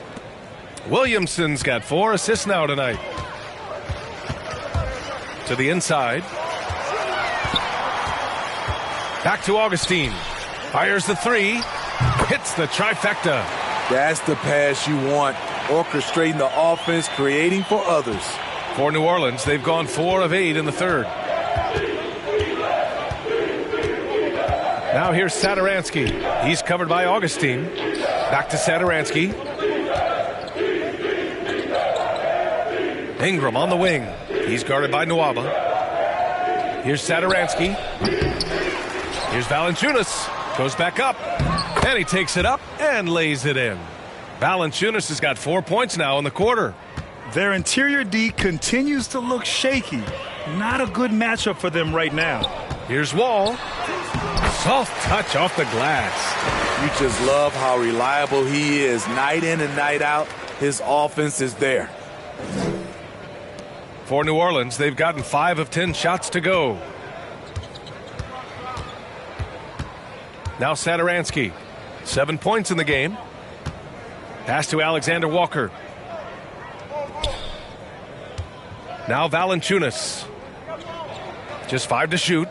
[SPEAKER 1] Williamson's got 4 assists now tonight. To the inside. Back to Augustine. Fires the 3. Hits the trifecta.
[SPEAKER 4] That's the pass you want. Orchestrating the offense, creating for others.
[SPEAKER 1] For New Orleans, they've gone 4 of 8 in the third. Now here's Satoransky. He's covered by Augustine. Back to Satoransky. Ingram on the wing. He's guarded by Nwaba. Here's Satoransky. Here's Valanciunas. Goes back up. And he takes it up and lays it in. Valanciunas has got 4 points now in the quarter.
[SPEAKER 2] Their interior D continues to look shaky. Not a good matchup for them right now.
[SPEAKER 1] Here's Wall. Soft touch off the glass.
[SPEAKER 4] You just love how reliable he is. Night in and night out, his offense is there.
[SPEAKER 1] For New Orleans, they've gotten 5 of 10 shots to go. Now Satoransky. 7 points in the game. Pass to Alexander Walker. Now Valanciunas. Just 5 to shoot.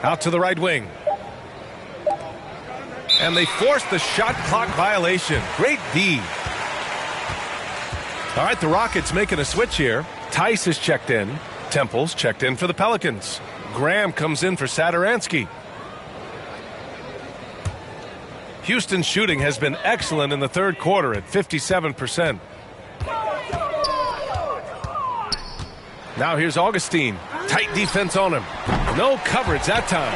[SPEAKER 1] Out to the right wing. And they force the shot clock violation. Great D. All right, the Rockets making a switch here. Tice is checked in. Temple's checked in for the Pelicans. Graham comes in for Satoransky. Houston's shooting has been excellent in the third quarter at 57%. Now here's Augustine. Tight defense on him. No coverage that time.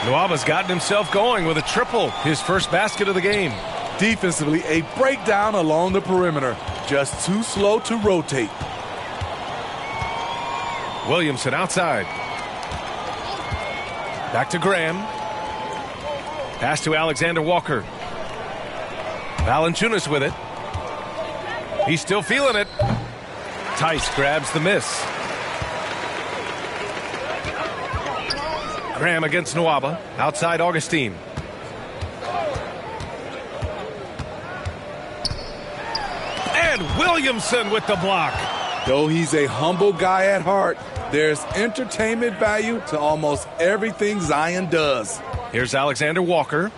[SPEAKER 1] Nwaba's gotten himself going with a triple. His first basket of the game.
[SPEAKER 4] Defensively, a breakdown along the perimeter. Just too slow to rotate.
[SPEAKER 1] Williamson outside. Back to Graham. Pass to Alexander Walker. Valanciunas with it. He's still feeling it. Tice grabs the miss. Graham against Nwaba. Outside Augustine. And Williamson with the block.
[SPEAKER 4] Though he's a humble guy at heart, there's entertainment value to almost everything Zion does.
[SPEAKER 1] Here's Alexander Walker.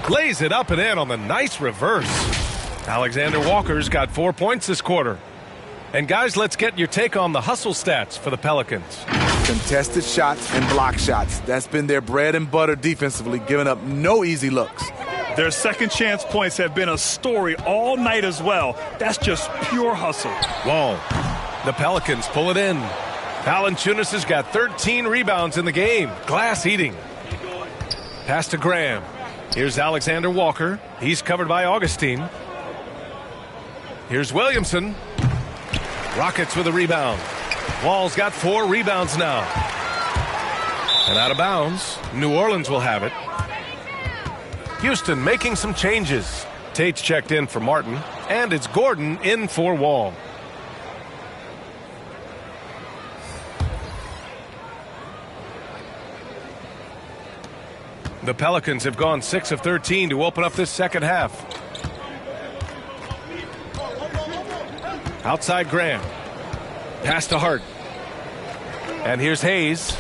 [SPEAKER 1] Lays it up and in on the nice reverse. Alexander Walker's got 4 points this quarter. And guys, let's get your take on the hustle stats for the Pelicans.
[SPEAKER 4] Contested shots and block shots. That's been their bread and butter defensively, giving up no easy looks.
[SPEAKER 2] Their second chance points have been a story all night as well. That's just pure hustle.
[SPEAKER 1] Wall. The Pelicans pull it in. Valanciunas has got 13 rebounds in the game. Glass eating. Pass to Graham. Here's Alexander Walker. He's covered by Augustine. Here's Williamson. Rockets with a rebound. Wall's got 4 rebounds now. And out of bounds. New Orleans will have it. Houston making some changes. Tate's checked in for Martin, and it's Gordon in for Wall. The Pelicans have gone 6 of 13 to open up this second half. Outside Graham. Pass to Hart. And here's Hayes.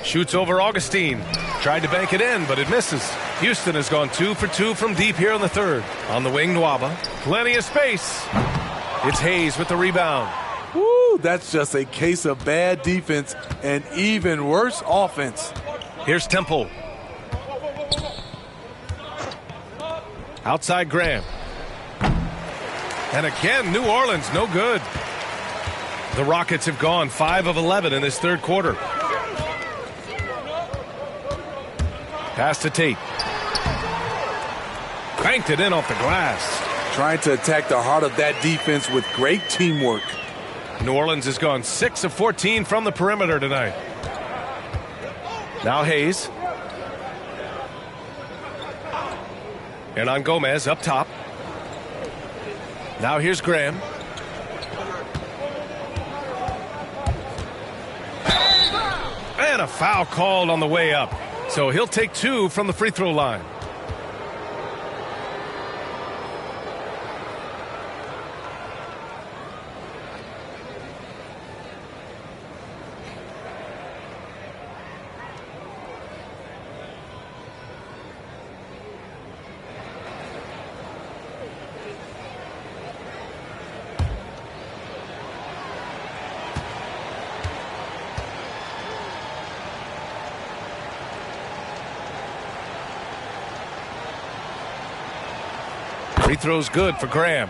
[SPEAKER 1] Shoots over Augustine. Tried to bank it in, but it misses. Houston has gone 2 for 2 from deep here in the third. On the wing, Nwaba. Plenty of space. It's Hayes with the rebound.
[SPEAKER 4] Woo, that's just a case of bad defense and even worse offense.
[SPEAKER 1] Here's Temple. Outside Graham. And again, New Orleans, no good. The Rockets have gone 5 of 11 in this third quarter. Pass to Tate. Banked it in off the glass.
[SPEAKER 4] Trying to attack the heart of that defense with great teamwork.
[SPEAKER 1] New Orleans has gone 6 of 14 from the perimeter tonight. Now Hayes. And on Gomez up top. Now here's Graham. And a foul called on the way up. So he'll take 2 from the free throw line. Free throw's good for Graham.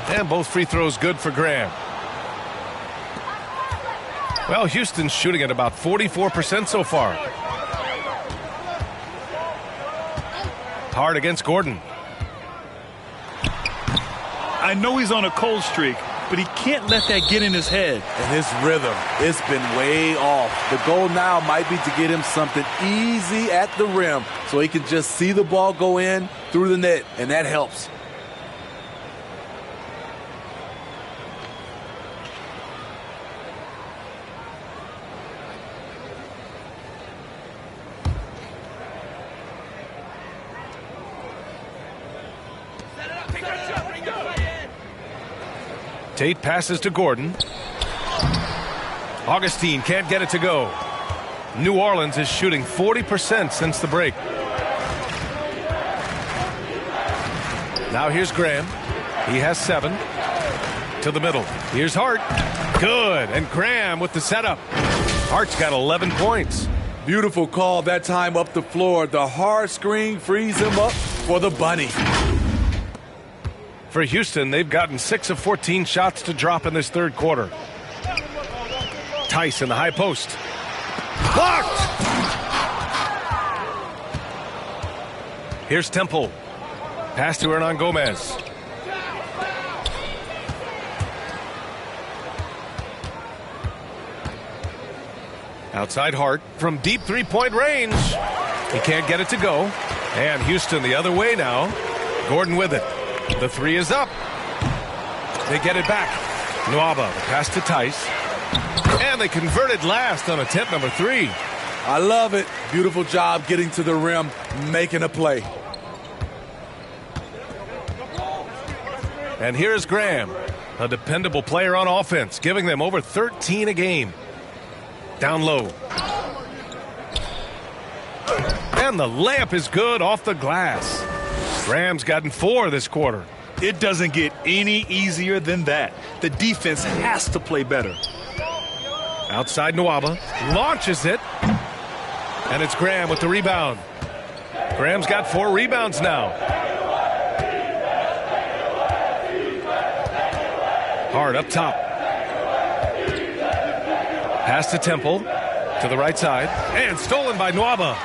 [SPEAKER 1] And both free throws good for Graham. Well, Houston's shooting at about 44% so far. Hard against Gordon.
[SPEAKER 2] I know he's on a cold streak, but he can't let that get in his head.
[SPEAKER 4] And his rhythm, it's been way off. The goal now might be to get him something easy at the rim so he can just see the ball go in through the net, and that helps.
[SPEAKER 1] Tate passes to Gordon. Augustine can't get it to go. New Orleans is shooting 40% since the break. Now here's Graham. He has 7. To the middle. Here's Hart. Good. And Graham with the setup. Hart's got 11 points.
[SPEAKER 4] Beautiful call that time up the floor. The hard screen frees him up for the bunny.
[SPEAKER 1] For Houston, they've gotten 6 of 14 shots to drop in this third quarter. Tice in the high post. Blocked! Here's Temple. Pass to Hernan Gomez. Outside Hart from deep three-point range. He can't get it to go. And Houston the other way now. Gordon with it. The 3 is up. They get it back. Nwaba, the pass to Tice. And they converted last on attempt number 3.
[SPEAKER 4] I love it. Beautiful job getting to the rim, making a play.
[SPEAKER 1] And here's Graham, a dependable player on offense, giving them over 13 a game. Down low. And the layup is good off the glass. Graham's gotten 4 this quarter.
[SPEAKER 2] It doesn't get any easier than that. The defense has to play better.
[SPEAKER 1] Outside Nwaba. Launches it. And it's Graham with the rebound. Graham's got 4 rebounds now. Hard up top. Pass to Temple. To the right side. And stolen by Nwaba.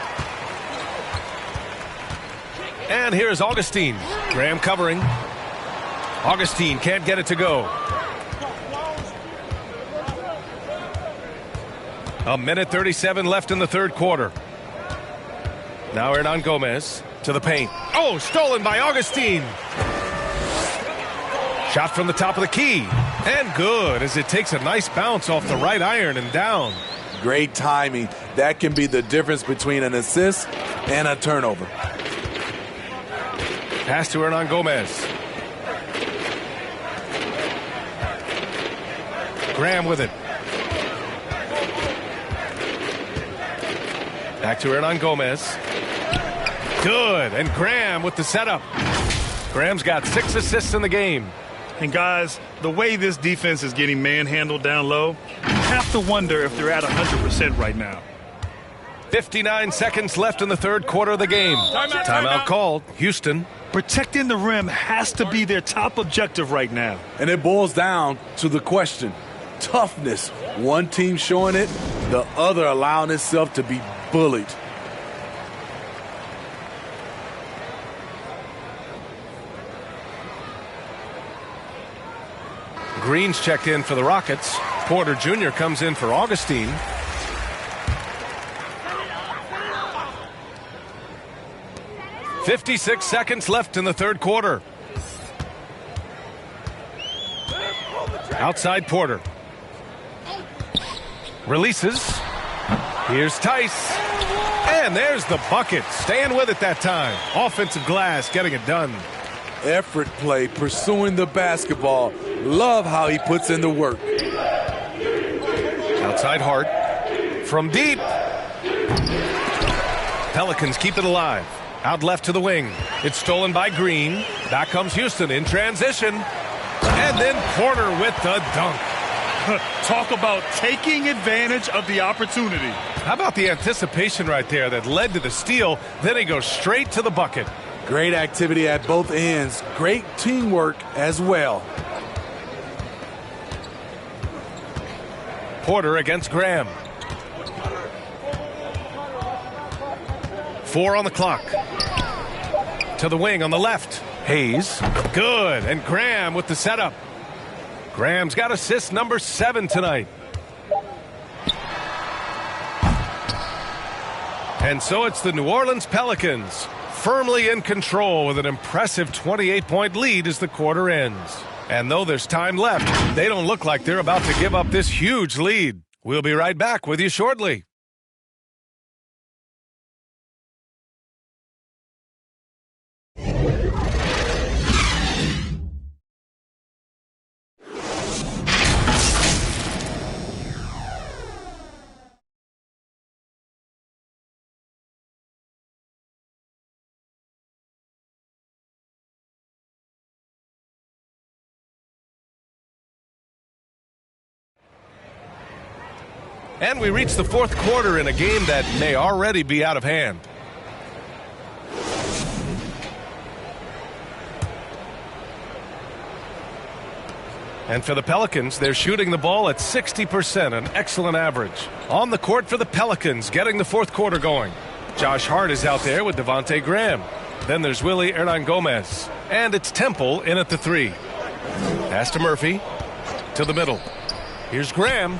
[SPEAKER 1] And here's Augustine. Graham covering. Augustine can't get it to go. A minute 37 left in the third quarter. Now Hernan Gomez to the paint. Oh, stolen by Augustine. Shot from the top of the key. And good as it takes a nice bounce off the right iron and down.
[SPEAKER 4] Great timing. That can be the difference between an assist and a turnover.
[SPEAKER 1] Pass to Hernan Gomez. Graham with it. Back to Hernan Gomez. Good. And Graham with the setup. Graham's got 6 assists in the game.
[SPEAKER 2] And guys, the way this defense is getting manhandled down low, you have to wonder if they're at 100% right now.
[SPEAKER 1] 59 seconds left in the third quarter of the game. Timeout called. Houston.
[SPEAKER 2] Protecting the rim has to be their top objective right now.
[SPEAKER 4] And it boils down to the question. Toughness. One team showing it, the other allowing itself to be bullied.
[SPEAKER 1] Green's checked in for the Rockets. Porter Jr. comes in for Augustine. "56 seconds left in the third quarter. Outside Porter. Releases. Here's Tice. And there's the bucket. Staying with it that time. Offensive glass getting it done.
[SPEAKER 4] Effort play, pursuing the basketball. Love how he puts in the work.
[SPEAKER 1] Outside Hart. From deep. Pelicans keep it alive. Out left to the wing. It's stolen by Green. Back comes Houston in transition. And then Porter with the dunk.
[SPEAKER 2] Talk about taking advantage of the opportunity.
[SPEAKER 1] How about the anticipation right there that led to the steal? Then he goes straight to the bucket.
[SPEAKER 4] Great activity at both ends. Great teamwork as well.
[SPEAKER 1] Porter against Graham. 4 on the clock. To the wing on the left. Hayes. Good. And Graham with the setup. Graham's got assist number 7 tonight. And so it's the New Orleans Pelicans firmly in control with an impressive 28-point lead as the quarter ends. And though there's time left, they don't look like they're about to give up this huge lead. We'll be right back with you shortly. And we reach the fourth quarter in a game that may already be out of hand. And for the Pelicans, they're shooting the ball at 60%, an excellent average. On the court for the Pelicans, getting the fourth quarter going. Josh Hart is out there with Devontae Graham. Then there's Willie Hernan Gomez. And it's Temple in at the 3. Pass to Murphy. To the middle. Here's Graham.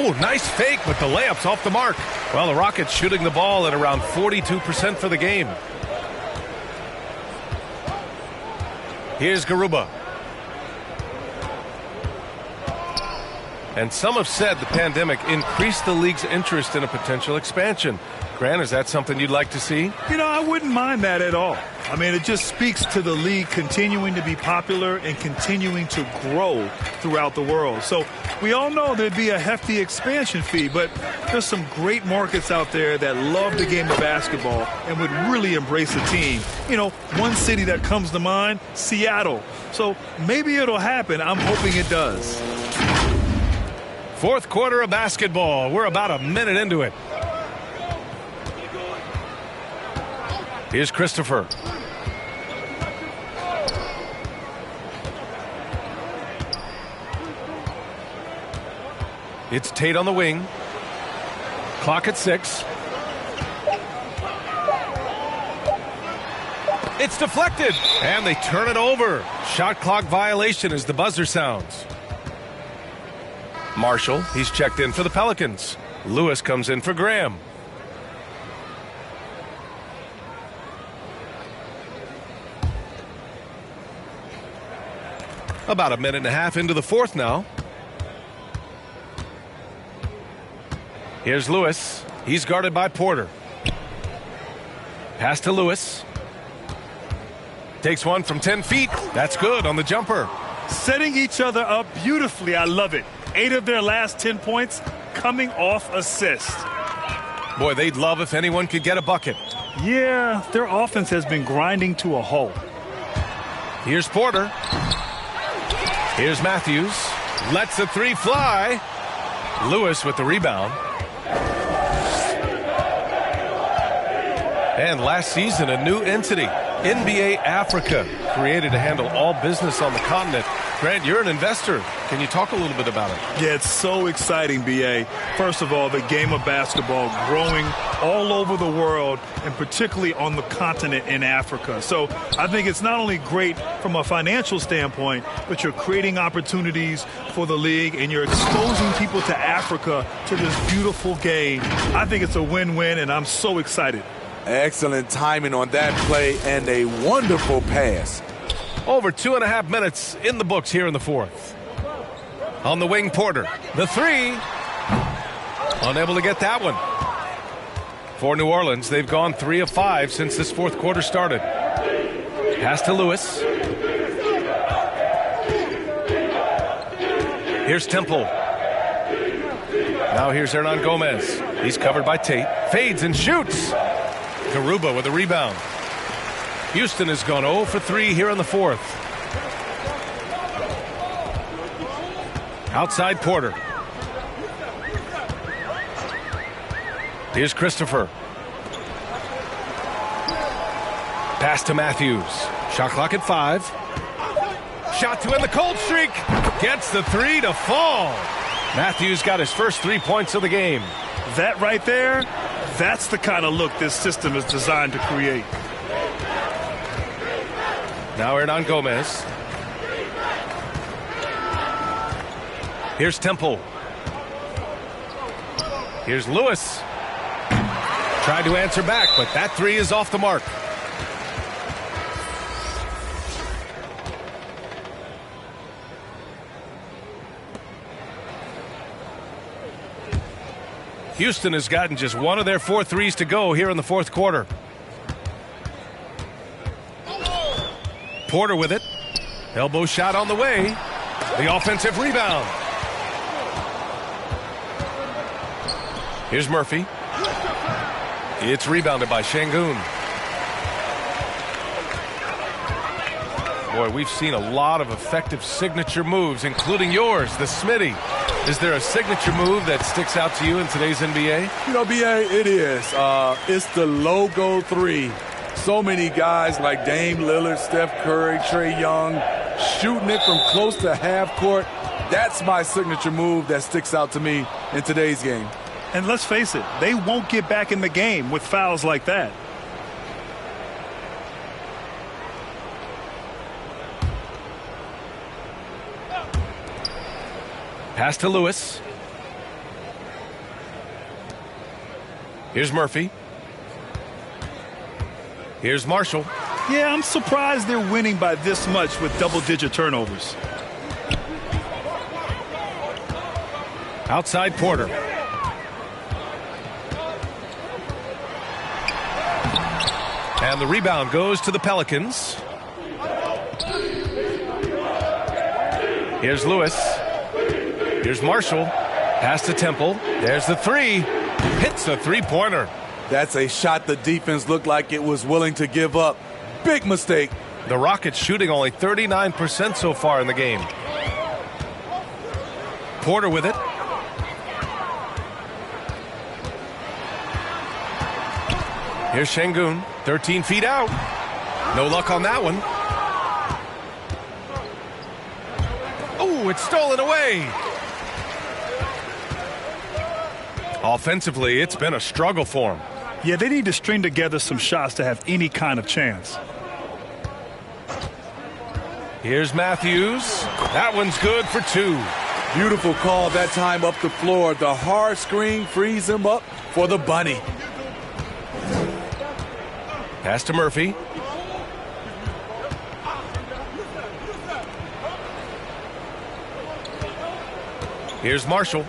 [SPEAKER 1] Oh, nice fake, but the layup's off the mark. Well, the Rockets shooting the ball at around 42% for the game. Here's Garuba. And some have said the pandemic increased the league's interest in a potential expansion. Grant, is that something you'd like to see?
[SPEAKER 2] You know, I wouldn't mind that at all. I mean, it just speaks to the league continuing to be popular and continuing to grow throughout the world. So we all know there'd be a hefty expansion fee, but there's some great markets out there that love the game of basketball and would really embrace the team. You know, one city that comes to mind, Seattle. So maybe it'll happen. I'm hoping it does.
[SPEAKER 1] Fourth quarter of basketball. We're about a minute into it. Here's Christopher. It's Tate on the wing. Clock at 6. It's deflected, and they turn it over. Shot clock violation as the buzzer sounds. Marshall, he's checked in for the Pelicans. Lewis comes in for Graham. About a minute and a half into the fourth now. Here's Lewis. He's guarded by Porter. Pass to Lewis. Takes one from 10 feet. That's good on the jumper.
[SPEAKER 2] Setting each other up beautifully. I love it. 8 of their last 10 points coming off assist.
[SPEAKER 1] Boy, they'd love if anyone could get a bucket.
[SPEAKER 2] Yeah, their offense has been grinding to a halt.
[SPEAKER 1] Here's Porter. Here's Matthews. Lets the three fly. Lewis with the rebound. And last season, a new entity, NBA Africa, created to handle all business on the continent. Grant, you're an investor. Can you talk a little bit about it?
[SPEAKER 2] Yeah, it's so exciting, B.A. First of all, the game of basketball growing all over the world, and particularly on the continent in Africa. So I think it's not only great from a financial standpoint, but you're creating opportunities for the league, and you're exposing people to Africa, to this beautiful game. I think it's a win-win, and I'm so excited.
[SPEAKER 4] Excellent timing on that play and a wonderful pass.
[SPEAKER 1] Over 2.5 minutes in the books here in the fourth. On the wing, Porter. The three. Unable to get that one. For New Orleans, they've gone 3 of 5 since this fourth quarter started. Pass to Lewis. Here's Temple. Now here's Hernan Gomez. He's covered by Tate. Fades and shoots. Garuba with a rebound. Houston has gone 0 for 3 here in the fourth. Outside Porter. Here's Christopher. Pass to Matthews. Shot clock at 5. Shot to end the cold streak. Gets the three to fall. Matthews got his first 3 points of the game.
[SPEAKER 2] That right there, that's the kind of look this system is designed to create.
[SPEAKER 1] Now Hernan Gomez. Here's Temple. Here's Lewis. Tried to answer back, but that three is off the mark. Houston has gotten just one of their 4 threes to go here in the fourth quarter. Porter with it. Elbow shot on the way. The offensive rebound. Here's Murphy. It's rebounded by Şengün. Boy, we've seen a lot of effective signature moves, including yours, the Smitty. Is there a signature move that sticks out to you in today's NBA?
[SPEAKER 4] You know, B.A., it is. It's the logo three. So many guys like Dame Lillard, Steph Curry, Trae Young, shooting it from close to half court. That's my signature move that sticks out to me in today's game.
[SPEAKER 2] And let's face it, they won't get back in the game with fouls like that.
[SPEAKER 1] Pass to Lewis. Here's Murphy. Here's Marshall.
[SPEAKER 2] Yeah, I'm surprised they're winning by this much with double-digit turnovers.
[SPEAKER 1] Outside Porter. And the rebound goes to the Pelicans. Here's Lewis. Here's Marshall. Pass to Temple. There's the three. Hits the three-pointer.
[SPEAKER 4] That's a shot the defense looked like it was willing to give up. Big mistake.
[SPEAKER 1] The Rockets shooting only 39% so far in the game. Porter with it. Here's Şengün, 13 feet out. No luck on that one. Oh, it's stolen away. Offensively, it's been a struggle for them.
[SPEAKER 2] Yeah, they need to string together some shots to have any kind of chance.
[SPEAKER 1] Here's Matthews. That one's good for 2.
[SPEAKER 4] Beautiful call that time up the floor. The hard screen frees him up for the bunny.
[SPEAKER 1] Pass to Murphy. Here's Marshall.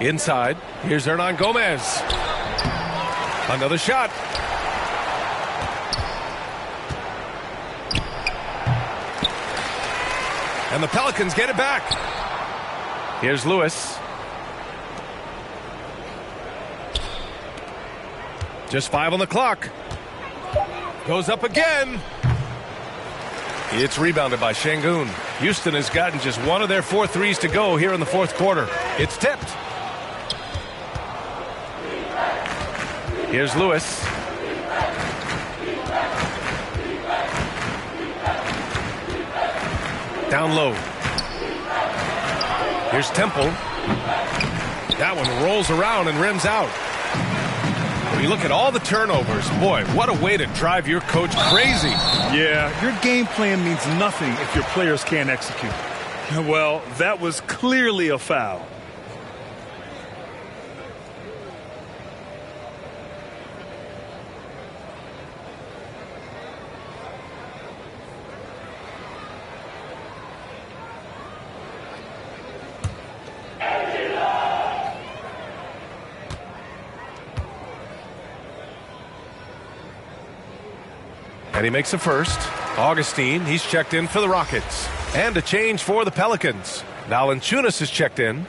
[SPEAKER 1] Inside. Here's Hernan Gomez. Another shot. And the Pelicans get it back. Here's Lewis. Just 5 on the clock. Goes up again. It's rebounded by Şengün. Houston has gotten just 1 of their 4 threes to go here in the fourth quarter. It's tipped. Here's Lewis. Down low. Here's Temple. That one rolls around and rims out. When you look at all the turnovers, boy, what a way to drive your coach crazy.
[SPEAKER 2] Yeah, your game plan means nothing if your players can't execute. Well, that was clearly a foul.
[SPEAKER 1] And he makes a first. Augustine, he's checked in for the Rockets. And a change for the Pelicans. Valanciunas is checked in.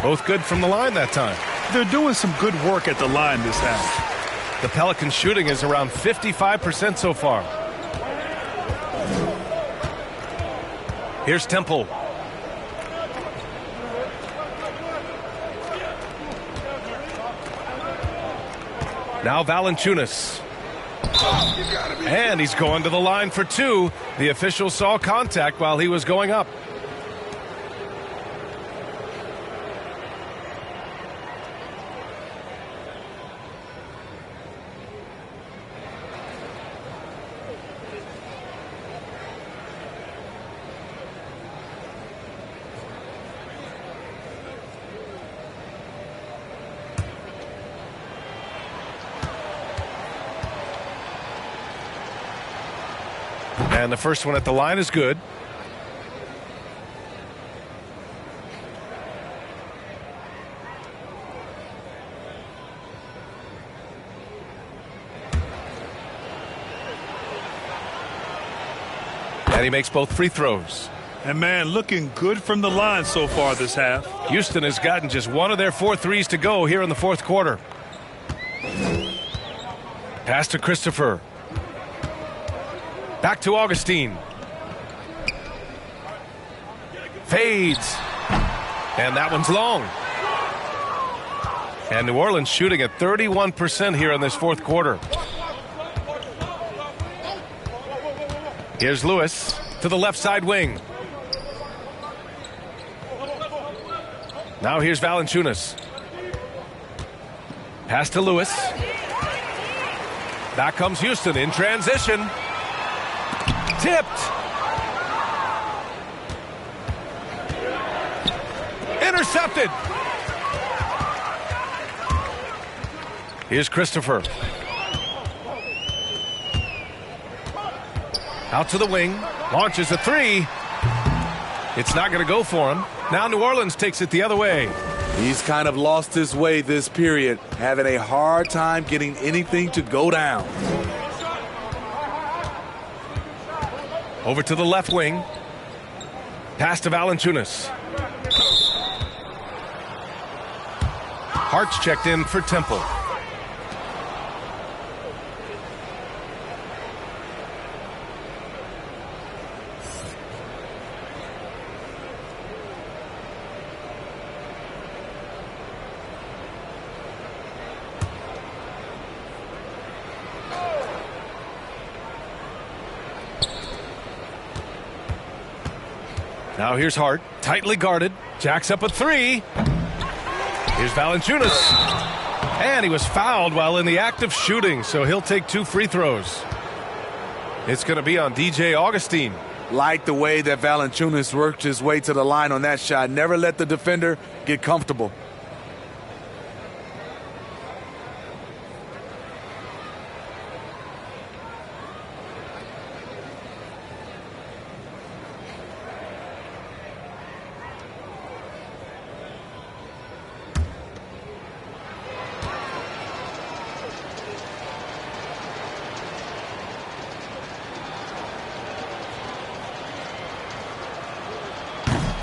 [SPEAKER 1] Both good from the line that time.
[SPEAKER 2] They're doing some good work at the line this half.
[SPEAKER 1] The Pelicans shooting is around 55% so far. Here's Temple. Now Valanciunas. And he's going to the line for 2. The official saw contact while he was going up. And the first one at the line is good. And he makes both free throws.
[SPEAKER 2] And man, looking good from the line so far this half.
[SPEAKER 1] Houston has gotten just 1 of their 4 threes to go here in the fourth quarter. Pass to Christopher. Back to Augustine. Fades. And that one's long. And New Orleans shooting at 31% here in this fourth quarter. Here's Lewis to the left side wing. Now here's Valanciunas. Pass to Lewis. Back comes Houston in transition. Tipped. Intercepted. Here's Christopher. Out to the wing. Launches a 3. It's not going to go for him. Now New Orleans takes it the other way.
[SPEAKER 4] He's kind of lost his way this period, having a hard time getting anything to go down.
[SPEAKER 1] Over to the left wing. Pass to Valanciunas. Hart's checked in for Temple. Now here's Hart, tightly guarded, jacks up a three. Here's Valanciunas. And he was fouled while in the act of shooting, so he'll take 2 free throws. It's going to be on DJ Augustine.
[SPEAKER 4] Like the way that Valanciunas worked his way to the line on that shot. Never let the defender get comfortable.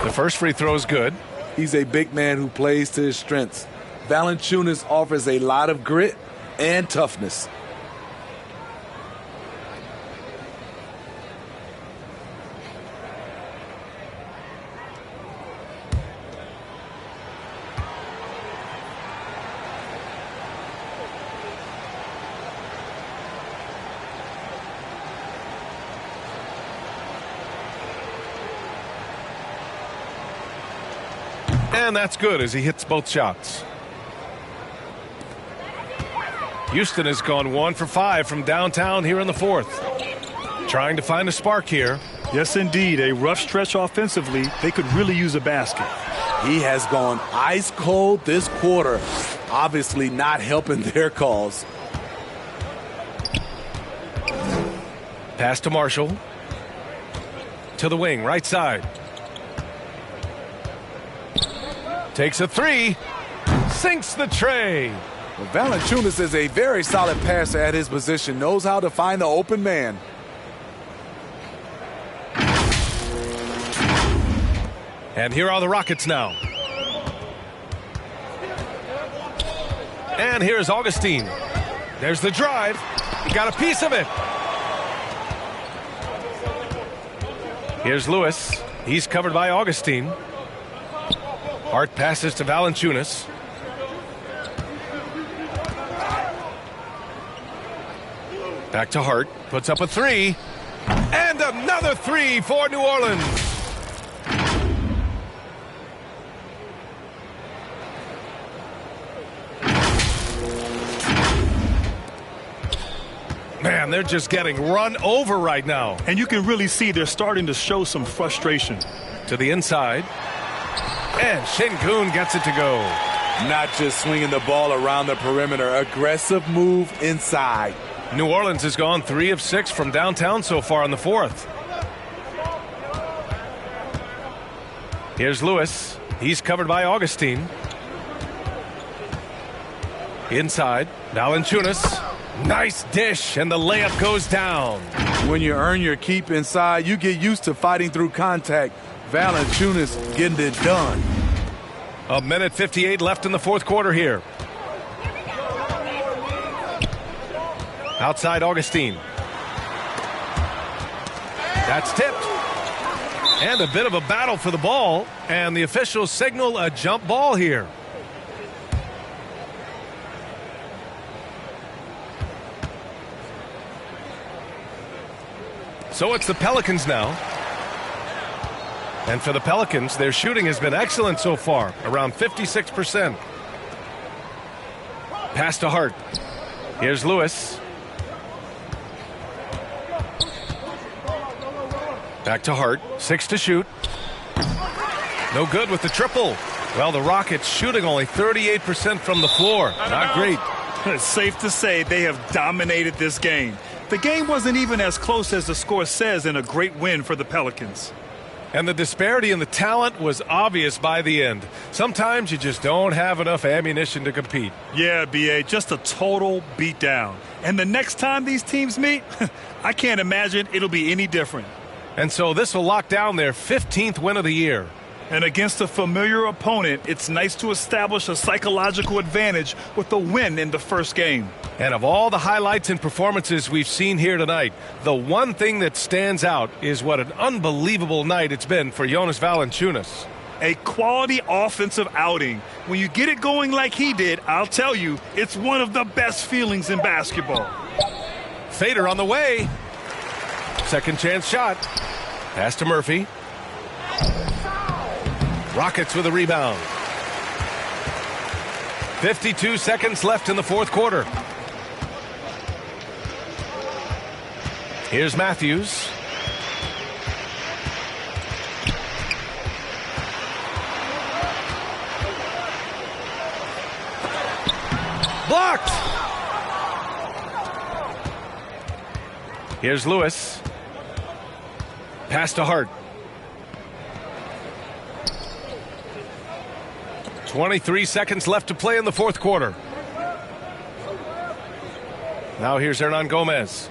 [SPEAKER 1] The first free throw is good.
[SPEAKER 4] He's a big man who plays to his strengths. Valanciunas offers a lot of grit and toughness.
[SPEAKER 1] And that's good as he hits both shots. Houston has gone 1 for 5 from downtown here in the fourth. Trying to find a spark here.
[SPEAKER 2] Yes, indeed. A rough stretch offensively. They could really use a basket.
[SPEAKER 4] He has gone ice cold this quarter. Obviously not helping their cause.
[SPEAKER 1] Pass to Marshall. To the wing, right side. Takes a three. Sinks the tray.
[SPEAKER 4] Well, Valanciunas is a very solid passer at his position. Knows how to find the open man.
[SPEAKER 1] And here are the Rockets now. And here's Augustine. There's the drive. He got a piece of it. Here's Lewis. He's covered by Augustine. Hart passes to Valanciunas. Back to Hart. Puts up a three. And another three for New Orleans. Man, they're just getting run over right now.
[SPEAKER 2] And you can really see they're starting to show some frustration.
[SPEAKER 1] To the inside. And Şengün gets it to go.
[SPEAKER 4] Not just swinging the ball around the perimeter. Aggressive move inside.
[SPEAKER 1] New Orleans has gone 3 of 6 from downtown so far in the fourth. Here's Lewis. He's covered by Augustine. Inside. Valanciunas. Nice dish, and the layup goes down.
[SPEAKER 4] When you earn your keep inside, you get used to fighting through contact. Valanciunas getting it done.
[SPEAKER 1] 1:58 left in the fourth quarter here. Outside Augustine. That's tipped. And a bit of a battle for the ball, and the officials signal a jump ball here. So it's the Pelicans now. And for the Pelicans, their shooting has been excellent so far, around 56%. Pass to Hart. Here's Lewis. Back to Hart. 6 to shoot. No good with the triple. Well, the Rockets shooting only 38% from the floor. Not great.
[SPEAKER 2] It's safe to say they have dominated this game. The game wasn't even as close as the score says in a great win for the Pelicans.
[SPEAKER 1] And the disparity in the talent was obvious by the end. Sometimes you just don't have enough ammunition to compete.
[SPEAKER 2] Yeah, B.A., just a total beatdown. And the next time these teams meet, I can't imagine it'll be any different.
[SPEAKER 1] And so this will lock down their 15th win of the year.
[SPEAKER 2] And against a familiar opponent, it's nice to establish a psychological advantage with a win in the first game.
[SPEAKER 1] And of all the highlights and performances we've seen here tonight, the one thing that stands out is what an unbelievable night it's been for Jonas Valanciunas.
[SPEAKER 2] A quality offensive outing. When you get it going like he did, I'll tell you, it's one of the best feelings in basketball.
[SPEAKER 1] Fader on the way. Second chance shot. Pass to Murphy. Rockets with a rebound. 52 seconds left in the fourth quarter. Here's Matthews. Blocked! Here's Lewis. Pass to Hart. 23 seconds left to play in the fourth quarter. Now here's Hernan Gomez.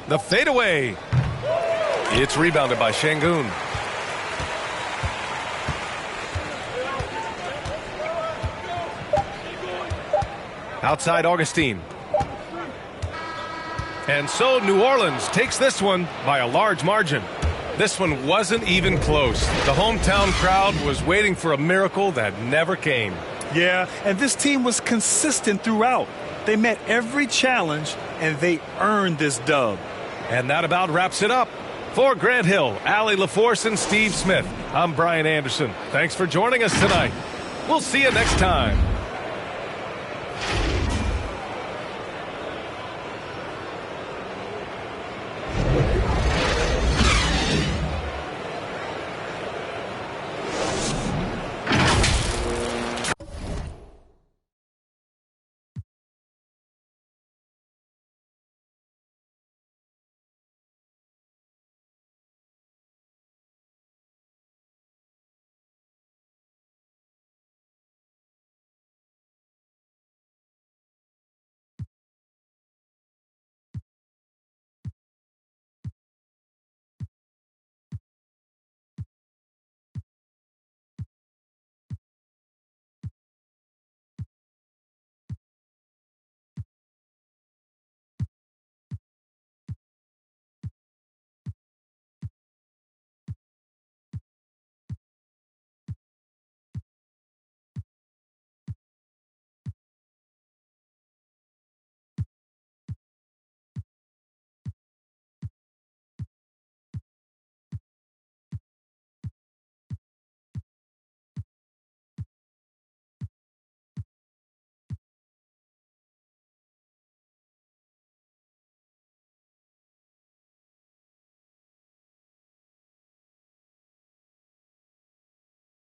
[SPEAKER 1] The fadeaway. It's rebounded by Şengün. Outside Augustine. And so New Orleans takes this one by a large margin. This one wasn't even close. The hometown crowd was waiting for a miracle that never came.
[SPEAKER 2] Yeah, and this team was consistent throughout. They met every challenge, and they earned this dub.
[SPEAKER 1] And that about wraps it up. For Grant Hill, Allie LaForce, and Steve Smith, I'm Brian Anderson. Thanks for joining us tonight. We'll see you next time.